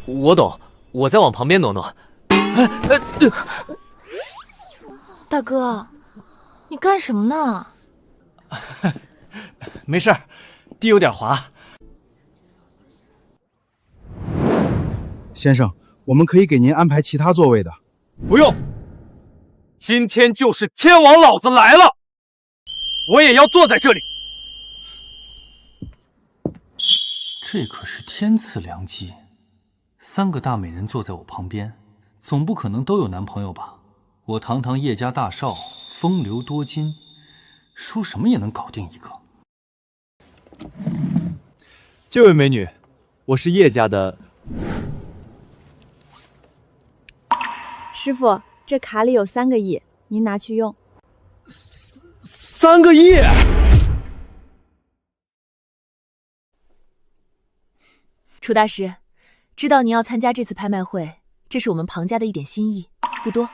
我懂，我再往旁边挪挪。大哥，你干什么呢？没事儿，地有点滑。先生，我们可以给您安排其他座位的。不用，今天就是天王老子来了，我也要坐在这里。这可是天赐良机，3个大美人坐在我旁边，总不可能都有男朋友吧？我堂堂叶家大少，风流多金，说什么也能搞定一个。这位美女，我是叶家的。师傅，这卡里有3个亿，您拿去用。3个亿？楚大师，知道您要参加这次拍卖会，这是我们庞家的一点心意，不多，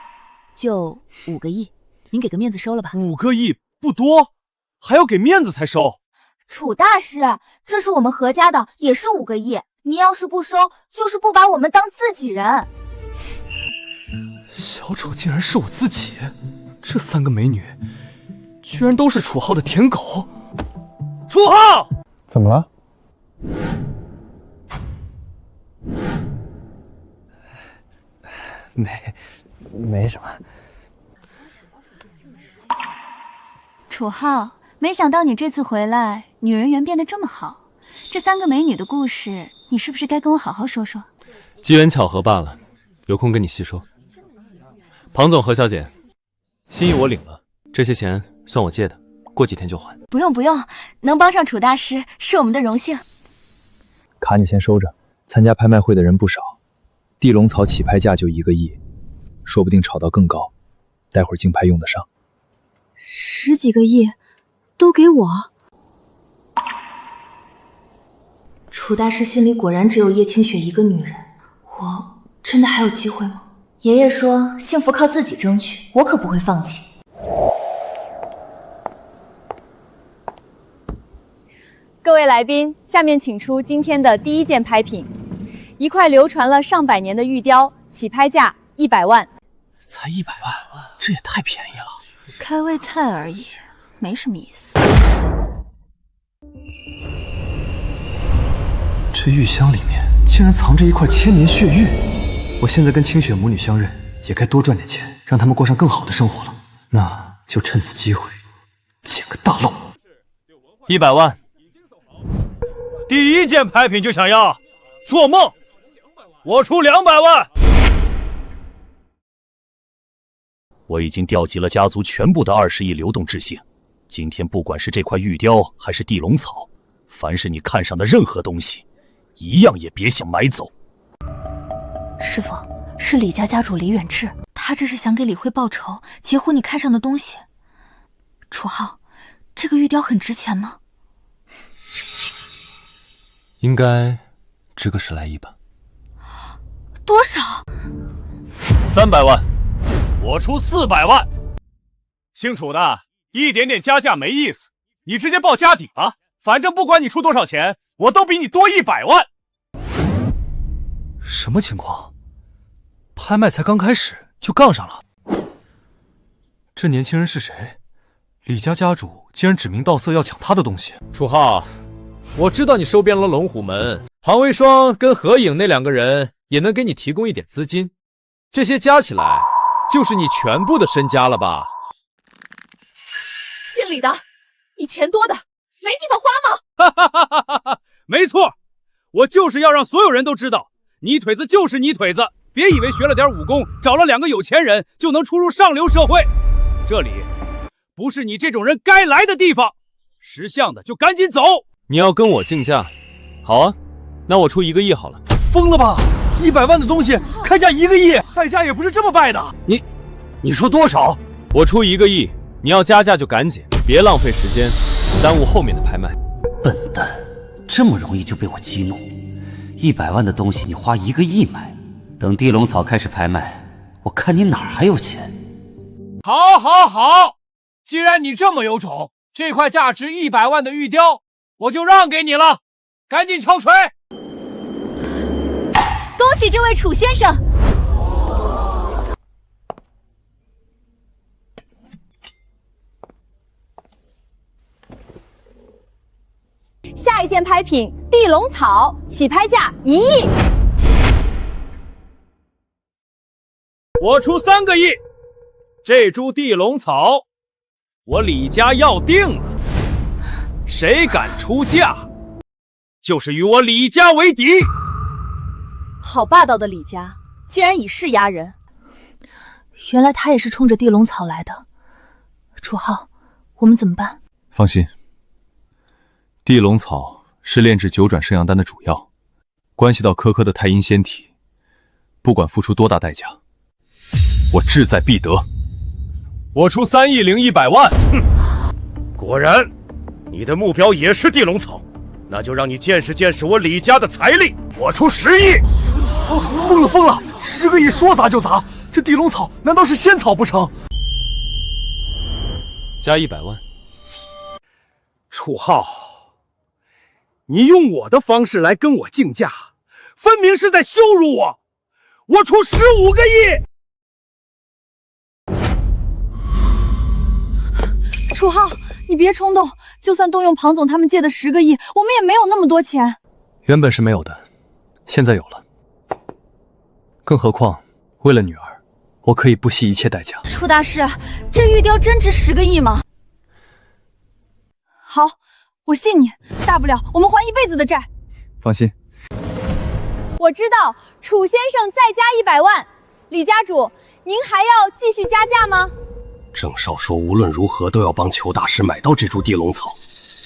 就5个亿，您给个面子收了吧。5个亿不多，还要给面子才收。楚大师，这是我们何家的，也是5个亿，您要是不收，就是不把我们当自己人。小丑竟然是我自己，这3个美女居然都是楚浩的舔狗。楚浩，怎么了？没什么。楚浩，没想到你这次回来，女人缘变得这么好。这3个美女的故事，你是不是该跟我好好说说？机缘巧合罢了，有空跟你细说。庞总、何小姐，心意我领了，这些钱算我借的，过几天就还。不用不用，能帮上楚大师是我们的荣幸。卡你先收着，参加拍卖会的人不少，地龙草起拍价就1个亿，说不定炒到更高，待会儿竞拍用得上。10几个亿，都给我？楚大师心里果然只有叶清雪一个女人，我真的还有机会吗？爷爷说幸福靠自己争取，我可不会放弃。各位来宾，下面请出今天的第1件拍品，一块流传了上百年的玉雕，起拍价100万。才100万，这也太便宜了。开胃菜而已，没什么意思。这玉箱里面竟然藏着一块千年血玉，我现在跟清雪母女相认，也该多赚点钱，让他们过上更好的生活了。那就趁此机会捡个大漏。100万。第1件拍品就想要，做梦！我出200万。我已经调集了家族全部的20亿流动之星，今天不管是这块玉雕还是地龙草，凡是你看上的任何东西，一样也别想买走。师傅，是李家家主李远志，他这是想给李慧报仇，截胡你看上的东西。楚浩，这个玉雕很值钱吗？应该值个10来亿吧。多少？300万，我出400万。姓楚的，一点点加价没意思，你直接报家底吧，反正不管你出多少钱，我都比你多100万。什么情况？拍卖才刚开始就杠上了？这年轻人是谁？李家家主竟然指名道色要抢他的东西。楚浩，我知道你收编了龙虎门，庞为双跟何影那2个人也能给你提供一点资金，这些加起来就是你全部的身家了吧？姓李的，你钱多的没地方花吗？没错，我就是要让所有人都知道，泥腿子就是泥腿子，别以为学了点武功，找了2个有钱人就能出入上流社会，这里不是你这种人该来的地方。识相的就赶紧走。你要跟我竞价？好啊，那我出1个亿好了。疯了吧？100万的东西开价1个亿，败家也不是这么败的。你说多少？我出1个亿，你要加价就赶紧，别浪费时间，耽误后面的拍卖。笨蛋，这么容易就被我激怒？100万的东西你花1个亿买，等地龙草开始拍卖，我看你哪儿还有钱。好，好，好！既然你这么有种，这块价值100万的玉雕，我就让给你了，赶紧敲锤！恭喜这位楚先生！下一件拍品地龙草，起拍价1亿。我出3个亿，这株地龙草，我李家要定了。谁敢出价，就是与我李家为敌。好霸道的李家，竟然以势压人。原来他也是冲着地龙草来的。楚浩，我们怎么办？放心，地龙草是炼制九转圣阳丹的主药，关系到科科的太阴仙体，不管付出多大代价，我志在必得。我出3亿0 100万。果然，你的目标也是地龙草，那就让你见识见识我李家的财力。我出10亿。疯了！10个亿说砸就砸，这地龙草难道是仙草不成？加100万。楚浩，你用我的方式来跟我竞价，分明是在羞辱我！我出15个亿。楚浩，你别冲动，就算动用庞总他们借的10个亿，我们也没有那么多钱。原本是没有的，现在有了。更何况，为了女儿，我可以不惜一切代价。楚大师，这玉雕真值10个亿吗？好，我信你，大不了我们还一辈子的债。放心，我知道楚先生再加100万，李家主，您还要继续加价吗？郑少说无论如何都要帮裘大师买到这株地龙草，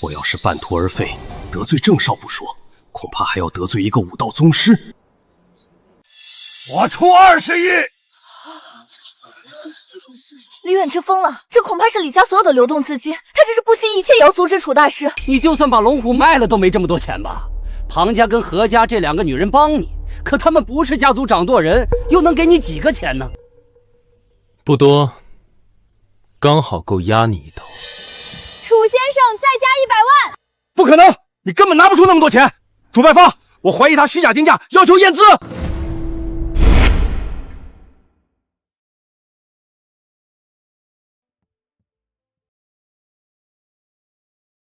我要是半途而废，得罪郑少不说，恐怕还要得罪一个武道宗师。我出20亿。李远之疯了，这恐怕是李家所有的流动资金，他只是不惜一切也要阻止楚大师。你就算把龙虎卖了都没这么多钱吧？庞家跟何家这2个女人帮你，可他们不是家族掌舵人，又能给你几个钱呢？不多，刚好够压你一头。楚先生再加100万。不可能，你根本拿不出那么多钱。主办方，我怀疑他虚假竞价，要求验资。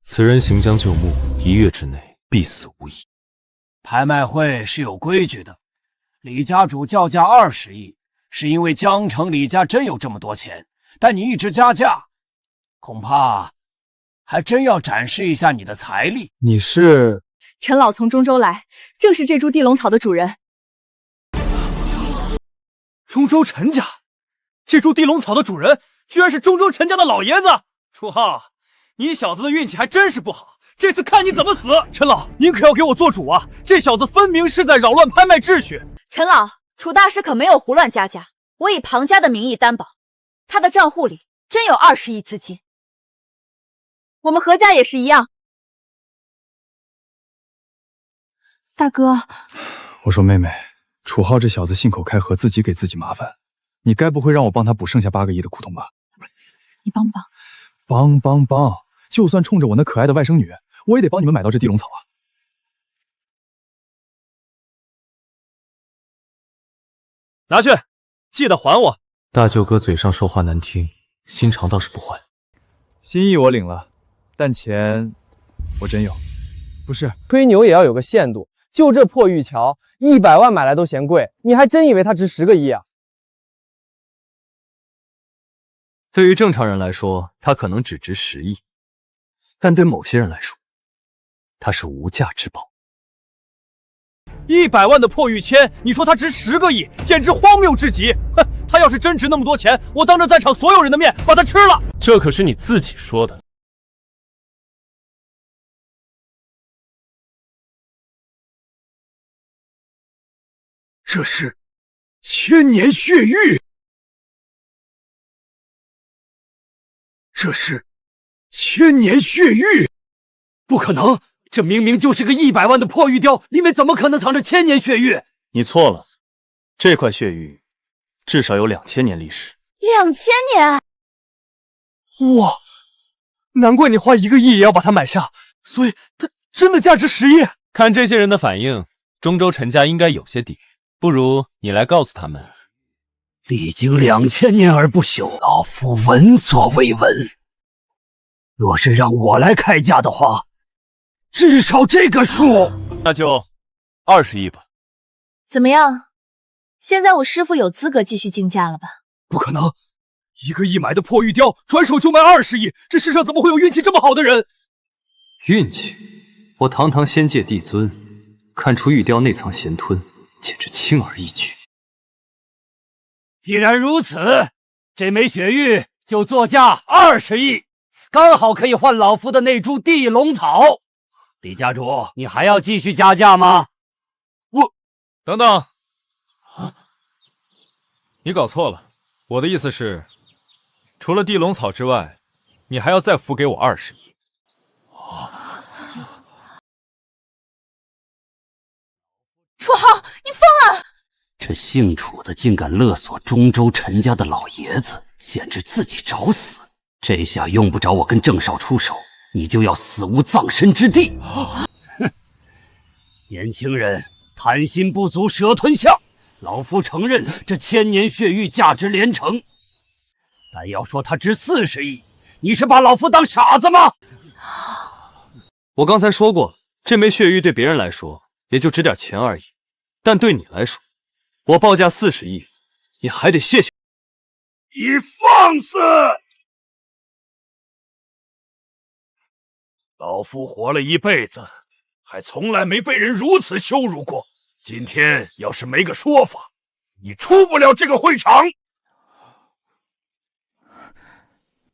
此人行将就木，1月之内必死无疑。拍卖会是有规矩的，李家主叫价20亿，是因为江城李家真有这么多钱，但你一直加价，恐怕还真要展示一下你的财力。你是？陈老从中州来，正是这株地龙草的主人。中州陈家，这株地龙草的主人居然是中州陈家的老爷子。楚浩，你小子的运气还真是不好，这次看你怎么死！陈老，您可要给我做主啊！这小子分明是在扰乱拍卖秩序。陈老，楚大师可没有胡乱加价，我以庞家的名义担保，他的账户里真有20亿资金。我们何家也是一样。大哥，我说妹妹，楚浩这小子信口开河，自己给自己麻烦，你该不会让我帮他补剩下8个亿的苦痛吧？你帮帮？帮！就算冲着我那可爱的外甥女，我也得帮你们买到这地龙草啊！拿去，记得还我。大舅哥嘴上说话难听，心肠倒是不坏。心意我领了，但钱我真有。不是，吹牛也要有个限度。就这破玉桥，100万买来都嫌贵，你还真以为它值10个亿啊？对于正常人来说，它可能只值10亿，但对某些人来说，它是无价之宝。100万的破玉签，你说它值10个亿，简直荒谬至极！哼，它要是真值那么多钱，我当着在场所有人的面把它吃了。这可是你自己说的。这是千年血玉，这是千年血玉，不可能！这明明就是个100万的破玉雕，里面怎么可能藏着千年血玉？你错了，这块血玉至少有2000年历史。2000年！哇，难怪你花1个亿也要把它买下，所以真的价值10亿？看这些人的反应，中州陈家应该有些底，不如你来告诉他们。历经2000年而不朽，老夫闻所未闻。若是让我来开价的话，至少这个数。那就20亿吧。怎么样？现在我师父有资格继续竞价了吧？不可能，1个亿买的破玉雕，转手就卖20亿，这世上怎么会有运气这么好的人？运气？我堂堂仙界帝尊，看出玉雕内藏咸吞，简直轻而易举。既然如此，这枚雪玉就作价20亿，刚好可以换老夫的那株地龙草。李家主，你还要继续加价吗？等等，你搞错了，我的意思是，除了地龙草之外，你还要再付给我20亿。楚浩，你疯了！这姓楚的竟敢勒索中州陈家的老爷子，简直自己找死！这下用不着我跟郑少出手，你就要死无葬身之地！哼，年轻人贪心不足蛇吞象，老夫承认这千年血玉价值连城，但要说它值40亿，你是把老夫当傻子吗？我刚才说过，这枚血玉对别人来说也就值点钱而已，但对你来说，我报价40亿，你还得谢谢。你放肆！老夫活了一辈子，还从来没被人如此羞辱过。今天要是没个说法，你出不了这个会场。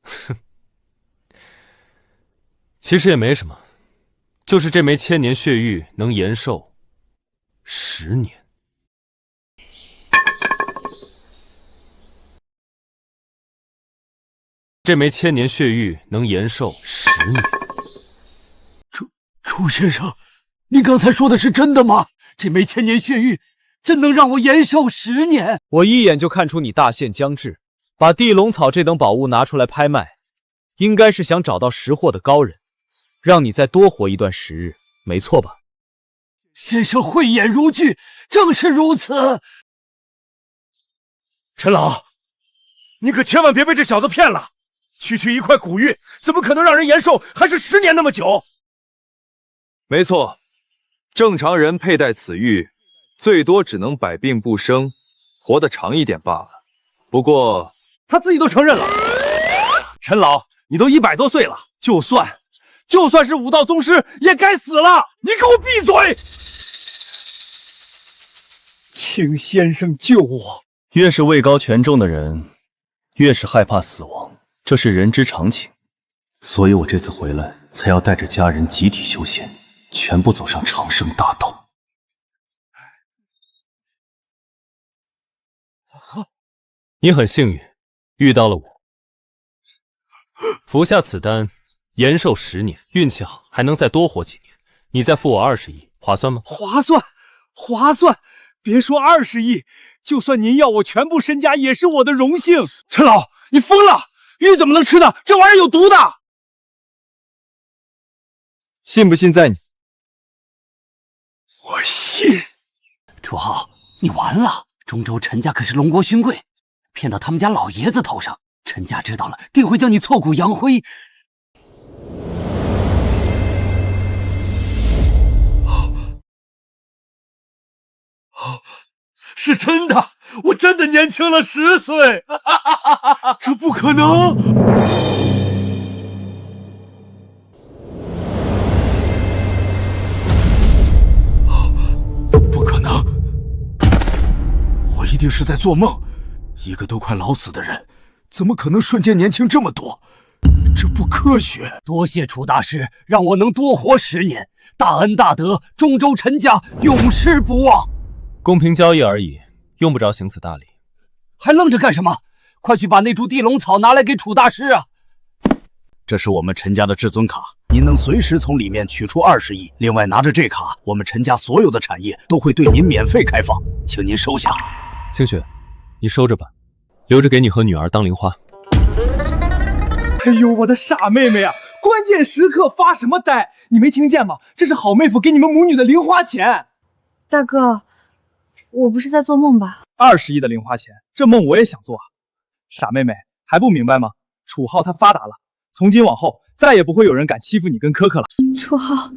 哼，其实也没什么，就是这枚千年血玉能延寿10年。这枚千年血玉能延寿10年。楚先生，您刚才说的是真的吗？这枚千年血玉真能让我延寿10年？我一眼就看出你大限将至，把地龙草这等宝物拿出来拍卖，应该是想找到识货的高人，让你再多活一段时日，没错吧？先生慧眼如炬，正是如此。陈老，你可千万别被这小子骗了！区区一块古玉，怎么可能让人延寿还是10年那么久？没错，正常人佩戴此玉，最多只能百病不生，活得长一点罢了。不过他自己都承认了，陈老，你都100多岁了，就算是武道宗师，也该死了！你给我闭嘴！请先生救我！越是位高权重的人，越是害怕死亡，这是人之常情。所以我这次回来，才要带着家人集体修仙，全部走上长生大道。你很幸运，遇到了我。服下此丹，延寿10年，运气好还能再多活几年。你再付我20亿，划算吗？划算，划算！别说20亿，就算您要我全部身家，也是我的荣幸。陈老，你疯了！玉怎么能吃呢？这玩意儿有毒的！信不信在你。我信。楚浩，你完了！中州陈家可是龙国勋贵，骗到他们家老爷子头上，陈家知道了，定会将你挫骨扬灰。是真的，我真的年轻了10岁，这不可能！不可能！我一定是在做梦。一个都快老死的人，怎么可能瞬间年轻这么多？这不科学！多谢楚大师，让我能多活10年，大恩大德，中州陈家永世不忘。公平交易而已，用不着行此大礼。还愣着干什么？快去把那株地龙草拿来给楚大师啊！这是我们陈家的至尊卡，您能随时从里面取出20亿。另外，拿着这卡，我们陈家所有的产业都会对您免费开放，请您收下。清雪，你收着吧，留着给你和女儿当零花。哎呦，我的傻妹妹啊！关键时刻发什么呆？你没听见吗？这是好妹夫给你们母女的零花钱。大哥，我不是在做梦吧？20亿的零花钱，这梦我也想做啊！傻妹妹还不明白吗？楚浩他发达了，从今往后再也不会有人敢欺负你跟可可了。楚浩，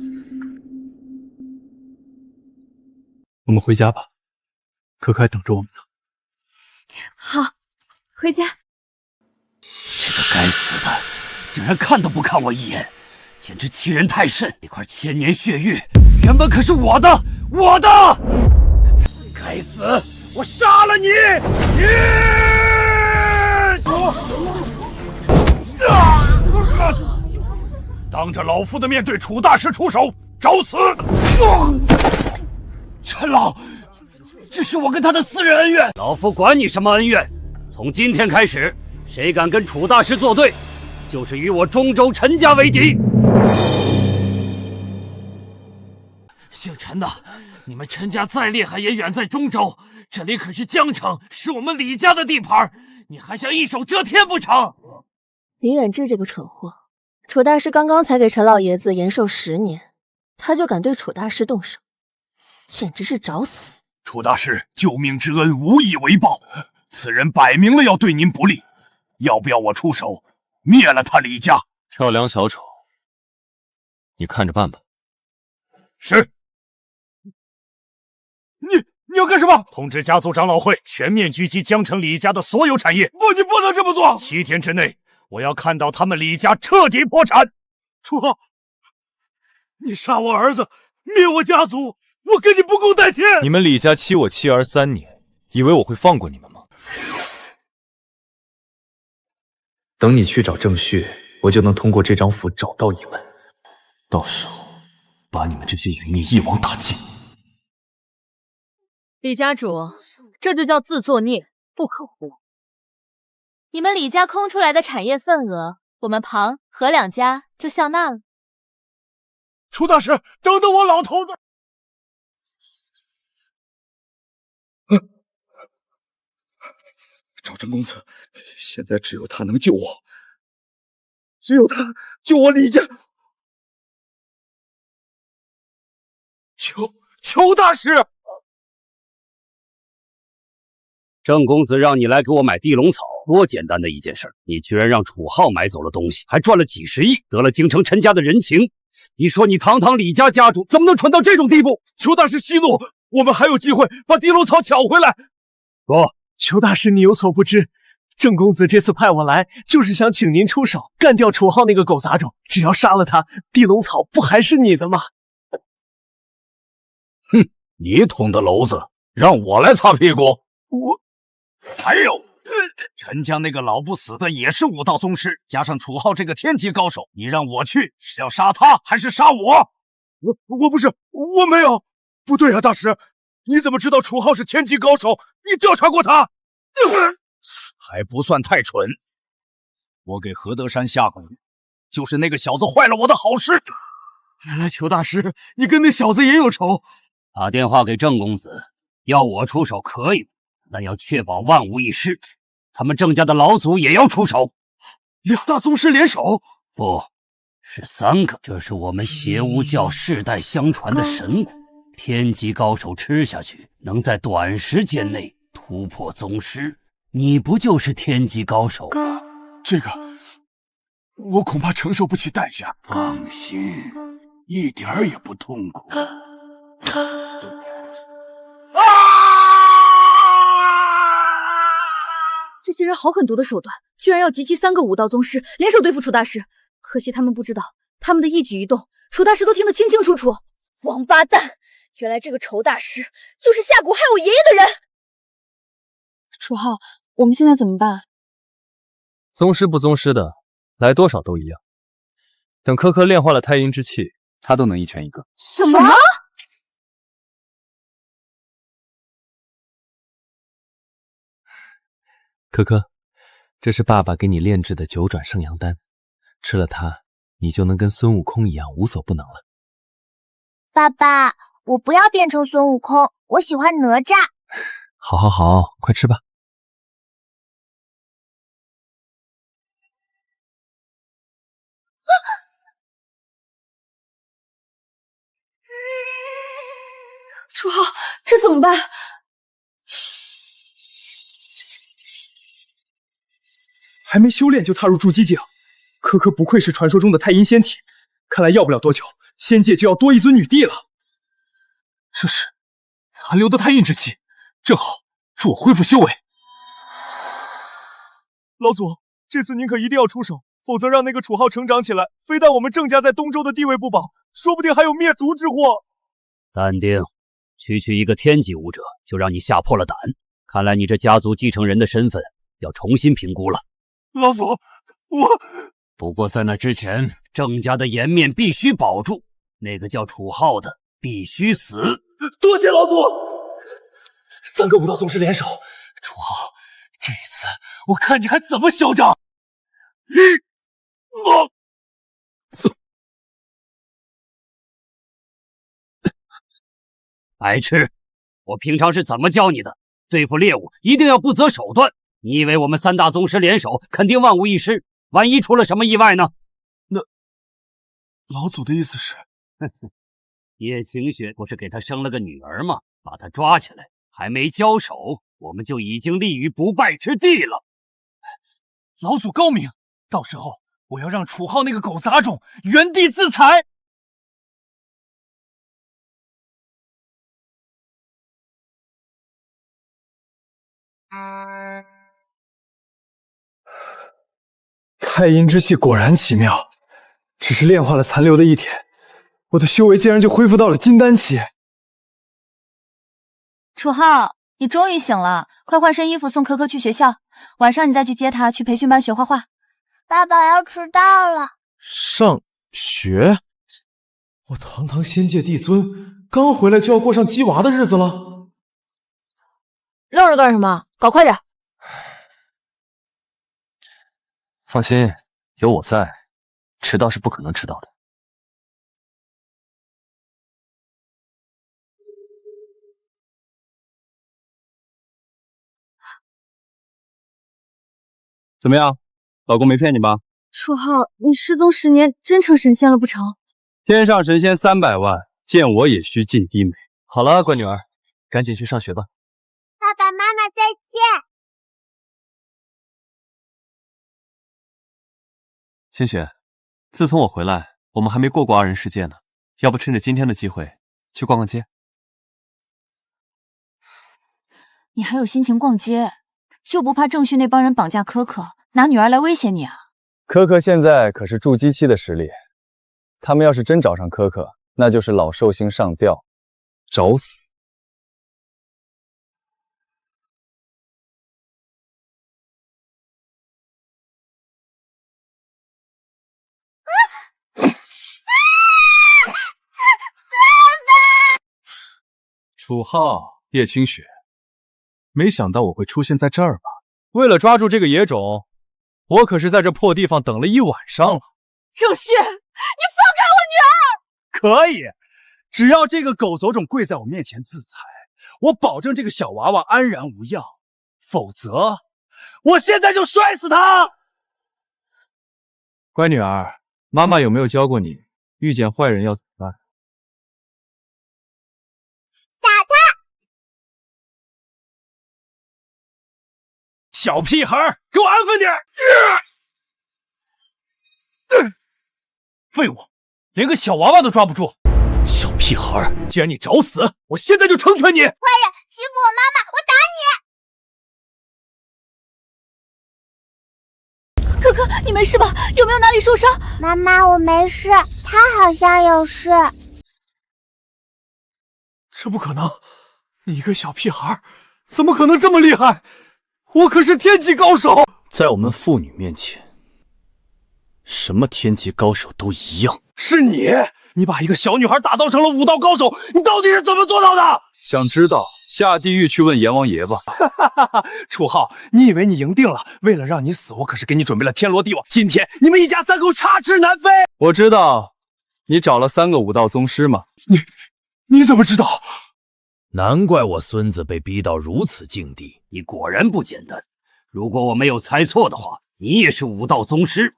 我们回家吧，可可还等着我们呢。好，回家。这个该死的，竟然看都不看我一眼，简直欺人太甚！那块千年血玉原本可是我的，我的！该死！我杀了你！当着老夫的面对楚大师出手，找死！陈老，这是我跟他的私人恩怨，老夫管你什么恩怨！从今天开始，谁敢跟楚大师作对，就是与我中州陈家为敌。姓陈的，你们陈家再厉害也远在中州，这里可是江城，是我们李家的地盘，你还想一手遮天不成？李远志这个蠢货，楚大师刚刚才给陈老爷子延寿10年，他就敢对楚大师动手，简直是找死！楚大师救命之恩无以为报，此人摆明了要对您不利，要不要我出手灭了他李家？跳梁小丑，你看着办吧。是。你要干什么？通知家族长老会全面狙击江城李家的所有产业。不，你不能这么做。7天之内，我要看到他们李家彻底破产。楚浩，你杀我儿子，灭我家族，我跟你不共戴天。你们李家欺我妻儿3年，以为我会放过你们吗？等你去找郑旭，我就能通过这张符找到你们，到时候把你们这些余孽一网打尽。李家主，这就叫自作孽不可活。你们李家空出来的产业份额，我们庞何两家就笑纳了。楚大师，等等我老头子！找郑公子，现在只有他能救我，只有他救我李家。裘大师。郑公子让你来给我买地龙草，多简单的一件事，你居然让楚浩买走了东西，还赚了几10亿，得了京城陈家的人情。你说你堂堂李家家主，怎么能蠢到这种地步？裘大师息怒，我们还有机会把地龙草抢回来。说，裘大师，你有所不知，郑公子这次派我来，就是想请您出手干掉楚浩那个狗杂种。只要杀了他，地龙草不还是你的吗？哼，你捅的娄子，让我来擦屁股。还有，陈家那个老不死的也是武道宗师，加上楚浩这个天级高手，你让我去是要杀他还是杀我？我不是，我没有。不对啊，大师，你怎么知道楚浩是天级高手？你调查过他？还不算太蠢。我给何德山下过雨，就是那个小子坏了我的好事。原来裘大师，你跟那小子也有仇。打电话给郑公子，要我出手可以，但要确保万无一失。他们郑家的老祖也要出手，2大宗师联手？不是3个。这是我们邪巫教世代相传的神蛊，天级高手吃下去，能在短时间内突破宗师。你不就是天级高手吗？这个，我恐怕承受不起代价。放心，一点儿也不痛苦。这些人好狠毒的手段，居然要集齐3个武道宗师联手对付楚大师。可惜他们不知道，他们的一举一动，楚大师都听得清清楚楚。王八蛋！原来这个仇大师就是下蛊害我爷爷的人。楚浩，我们现在怎么办？宗师不宗师的，来多少都一样。等科科炼化了太阴之气，他都能1拳1个。什么？科科，这是爸爸给你炼制的9转圣阳丹，吃了它，你就能跟孙悟空一样无所不能了。爸爸，我不要变成孙悟空，我喜欢哪吒。好好好，快吃吧。这怎么办？还没修炼就踏入筑基境，可可不愧是传说中的太阴仙体，看来要不了多久，仙界就要多一尊女帝了。这是残留的太阴之气，正好助我恢复修为。老祖，这次您可一定要出手，否则让那个楚浩成长起来，非但我们郑家在东周的地位不保，说不定还有灭族之祸。淡定，区区一个天级武者就让你吓破了胆，看来你这家族继承人的身份要重新评估了。老祖，不过在那之前，郑家的颜面必须保住，那个叫楚浩的必须死。多谢老祖！3个武道宗师联手，楚浩，这一次我看你还怎么嚣张！白痴！我平常是怎么教你的？对付猎物一定要不择手段。你以为我们3大宗师联手肯定万无一失？万一出了什么意外呢？那老祖的意思是，叶晴雪不是给他生了个女儿吗？把他抓起来，还没交手，我们就已经立于不败之地了。老祖高明，到时候我要让楚浩那个狗杂种原地自裁。太阴之气果然奇妙，只是炼化了残留的一点，我的修为竟然就恢复到了金丹期。楚浩，你终于醒了，快换身衣服送可可去学校，晚上你再去接她去培训班学画画。爸爸要迟到了。上学？我堂堂仙界帝尊，刚回来就要过上鸡娃的日子了。愣着干什么？搞快点！放心，有我在，迟到是不可能迟到的。怎么样，老公没骗你吧？楚浩，你失踪10年，真成神仙了不成？天上神仙300万，见我也需尽低眉。好了，乖女儿，赶紧去上学吧。爸爸妈妈再见。清雪，自从我回来，我们还没过2人世界呢，要不趁着今天的机会去逛逛街？你还有心情逛街？就不怕郑旭那帮人绑架可可，拿女儿来威胁你啊？可可现在可是筑基期的实力，他们要是真找上可可，那就是老寿星上吊，找死。楚浩，叶清雪，没想到我会出现在这儿吧？为了抓住这个野种，我可是在这破地方等了1晚上了。郑旭，你放开我女儿！可以，只要这个狗走种跪在我面前自裁，我保证这个小娃娃安然无恙。否则，我现在就摔死他！乖女儿，妈妈有没有教过你，遇见坏人要怎么办？小屁孩，给我安分点！废物，连个小娃娃都抓不住！小屁孩，既然你找死，我现在就成全你！坏人欺负我妈妈，我打你！可可，你没事吧？有没有哪里受伤？妈妈，我没事，他好像有事。这不可能！你一个小屁孩，怎么可能这么厉害？我可是天级高手，在我们父女面前，什么天级高手都一样。是你把一个小女孩打造成了武道高手，你到底是怎么做到的？想知道，下地狱去问阎王爷吧。楚浩，你以为你赢定了？为了让你死，我可是给你准备了天罗地网。今天你们一家3口插翅难飞。我知道，你找了3个武道宗师吗？你怎么知道？难怪我孙子被逼到如此境地，你果然不简单。如果我没有猜错的话，你也是武道宗师。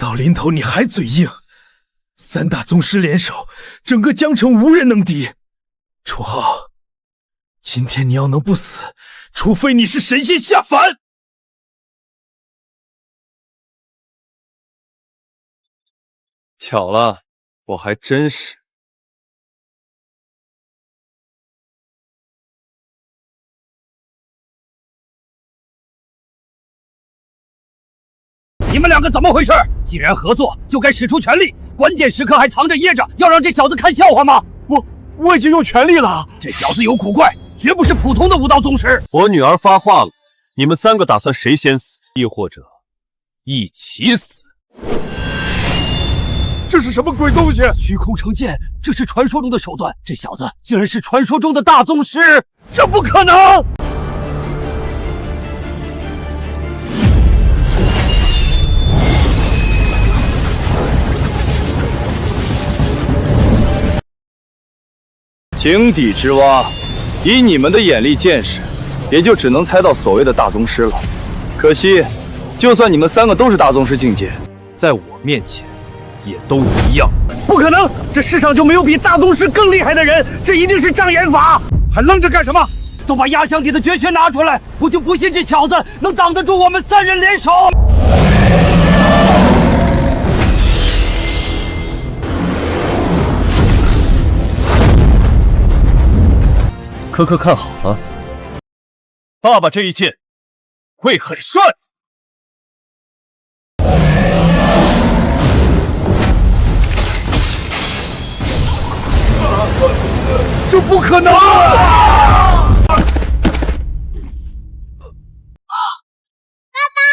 到临头你还嘴硬，三大宗师联手，整个江城无人能敌。楚浩，今天你要能不死，除非你是神仙下凡。巧了，我还真是。你们两个怎么回事？既然合作，就该使出全力，关键时刻还藏着掖着，要让这小子看笑话吗？我已经用全力了。这小子有古怪，绝不是普通的武道宗师。我女儿发话了，你们3个打算谁先死，亦或者一起死？这是什么鬼东西？虚空成剑，这是传说中的手段。这小子竟然是传说中的大宗师，这不可能！井底之蛙，以你们的眼力见识，也就只能猜到所谓的大宗师了。可惜，就算你们3个都是大宗师境界，在我面前也都一样。不可能，这世上就没有比大宗师更厉害的人，这一定是障眼法。还愣着干什么？都把压箱底的绝学拿出来，我就不信这小子能挡得住我们3人联手。科科看好了，爸爸这一剑会很帅。这不可能！爸爸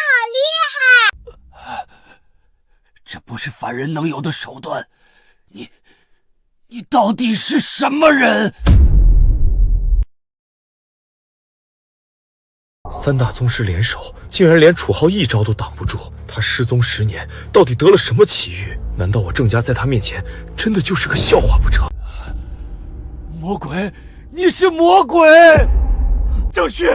好厉害！这不是凡人能有的手段，你到底是什么人？三大宗师联手，竟然连楚浩一招都挡不住。他失踪10年，到底得了什么奇遇？难道我郑家在他面前真的就是个笑话不成？魔鬼，你是魔鬼！郑旭，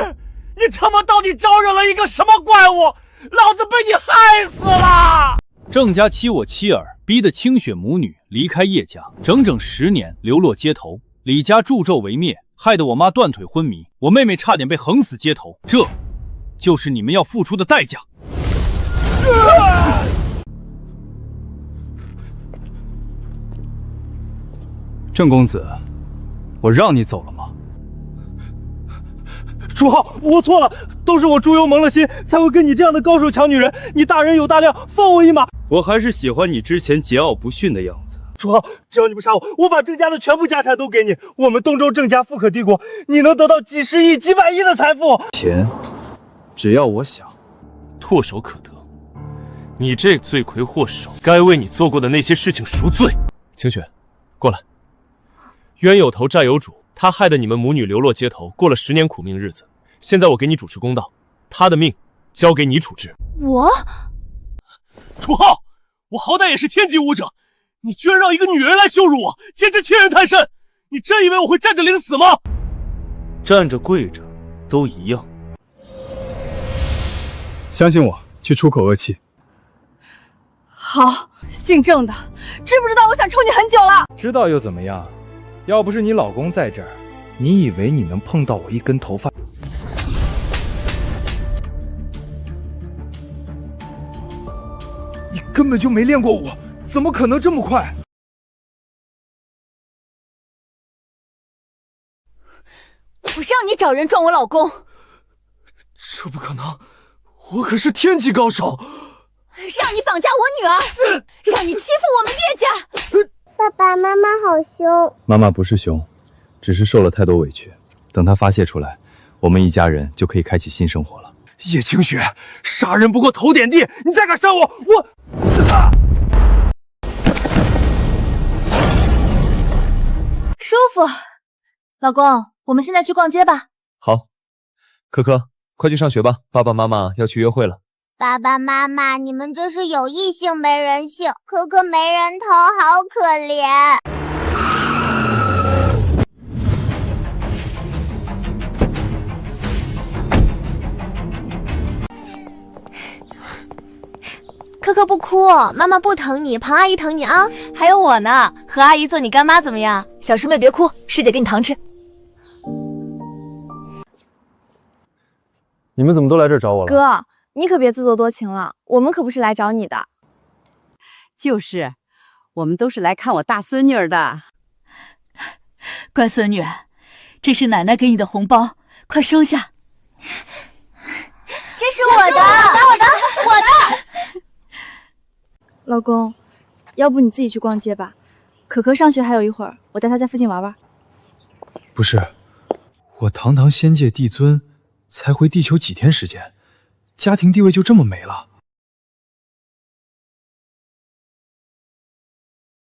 你他妈到底招惹了一个什么怪物？老子被你害死了！郑家欺我妻儿，逼得清雪母女离开叶家，整整10年流落街头。李家助纣为灭，害得我妈断腿昏迷，我妹妹差点被横死街头，这就是你们要付出的代价。郑公子，我让你走了吗？楚浩，我错了，都是我猪油蒙了心，才会跟你这样的高手抢女人。你大人有大量，放我一马。我还是喜欢你之前桀骜不驯的样子。楚浩，只要你不杀我，我把郑家的全部家产都给你。我们东周郑家富可敌国，你能得到几十亿、几百亿的财富。钱，只要我想，唾手可得。你这罪魁祸首，该为你做过的那些事情赎罪。清雪，过来。冤有头债有主，他害得你们母女流落街头，过了10年苦命日子。现在我给你主持公道，他的命交给你处置。我，楚浩，我好歹也是天级武者，你居然让一个女人来羞辱我，简直欺人太甚！你真以为我会站着领死吗？站着跪着都一样。相信我，去出口恶气。好，姓郑的，知不知道我想抽你很久了？知道又怎么样？要不是你老公在这儿，你以为你能碰到我一根头发？你根本就没练过武，怎么可能这么快？我让你找人撞我老公！这不可能，我可是天级高手！让你绑架我女儿，让你欺负我们叶家！爸爸妈妈好凶。妈妈不是凶，只是受了太多委屈。等她发泄出来，我们一家人就可以开启新生活了。叶清雪，杀人不过头点地，你再敢杀我，我……舒服。老公，我们现在去逛街吧。好，可可，快去上学吧，爸爸妈妈要去约会了。爸爸妈妈，你们这是有异性没人性，可可没人头，好可怜。可可不哭，妈妈不疼你，庞阿姨疼你啊。还有我呢，何阿姨做你干妈怎么样？小师妹别哭，师姐给你糖吃。你们怎么都来这儿找我了？哥，你可别自作多情了，我们可不是来找你的。就是，我们都是来看我大孙女儿的。乖孙女，这是奶奶给你的红包，快收下。这是我的，我的。老公，要不你自己去逛街吧。可可上学还有一会儿，我带她在附近玩玩。不是，我堂堂仙界帝尊，才回地球几天时间，家庭地位就这么没了？